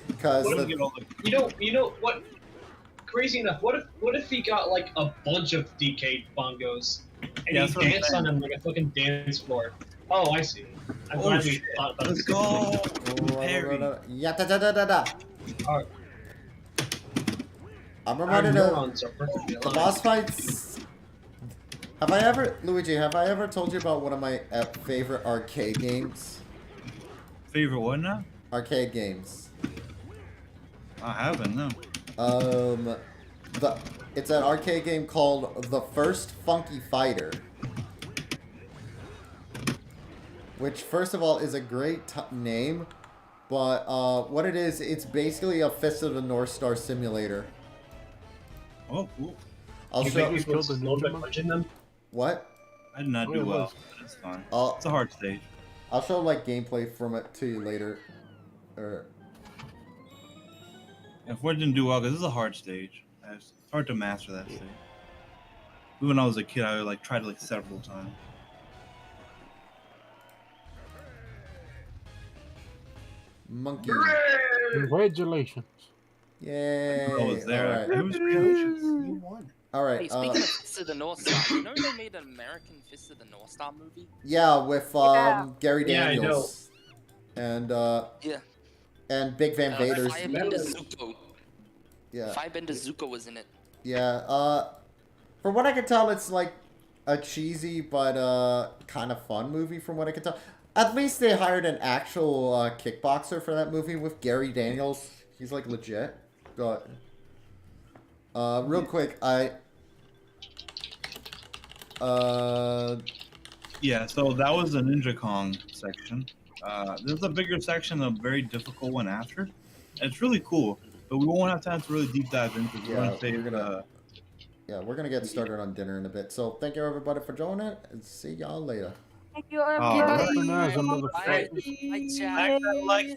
Because you know what? Crazy enough. What if he got like a bunch of DK Bongos and he danced on them like a fucking dance floor? Oh, I see. I'm glad we thought about it. Let's go. Yeah, da. Alright. I'm reminded of the boss fights. Luigi, have I ever told you about one of my favorite arcade games? Favorite what now? Arcade games. I haven't, no. It's an arcade game called The First Funky Fighter. Which, first of all, is a great name. But what it is, it's basically a Fist of the North Star simulator. Oh, cool. I'll show you. What? I did not do well, but it's fine. It's a hard stage. I'll show like gameplay from it to you later. If we didn't do well, because this is a hard stage. It's hard to master that stage. Even when I was a kid, I like tried like several times. Monkey. Congratulations. Yay! I was there. All right. Congratulations, you won. All Hey, right. speaking of Fist of the North Star, you know they made an American Fist of the North Star movie? Yeah, with Yeah. Gary Yeah, I know. Daniels and Yeah. Big Van Vader's. Firebender Zuko. Yeah. Firebender Zuko was in it. Yeah. From what I can tell, it's like a cheesy but kind of fun movie. From what I can tell, at least they hired an actual kickboxer for that movie with Gary Daniels. He's like legit. But real quick, Yeah, so that was the Ninja Kong section. There's a bigger section, a very difficult one after. And it's really cool, but we won't have time to really deep dive into it. We're gonna get started on dinner in a bit. So thank you everybody for joining, and see y'all later. Thank you, Alright. everybody. Recognize them, motherfuckers. Bye, chat. Like,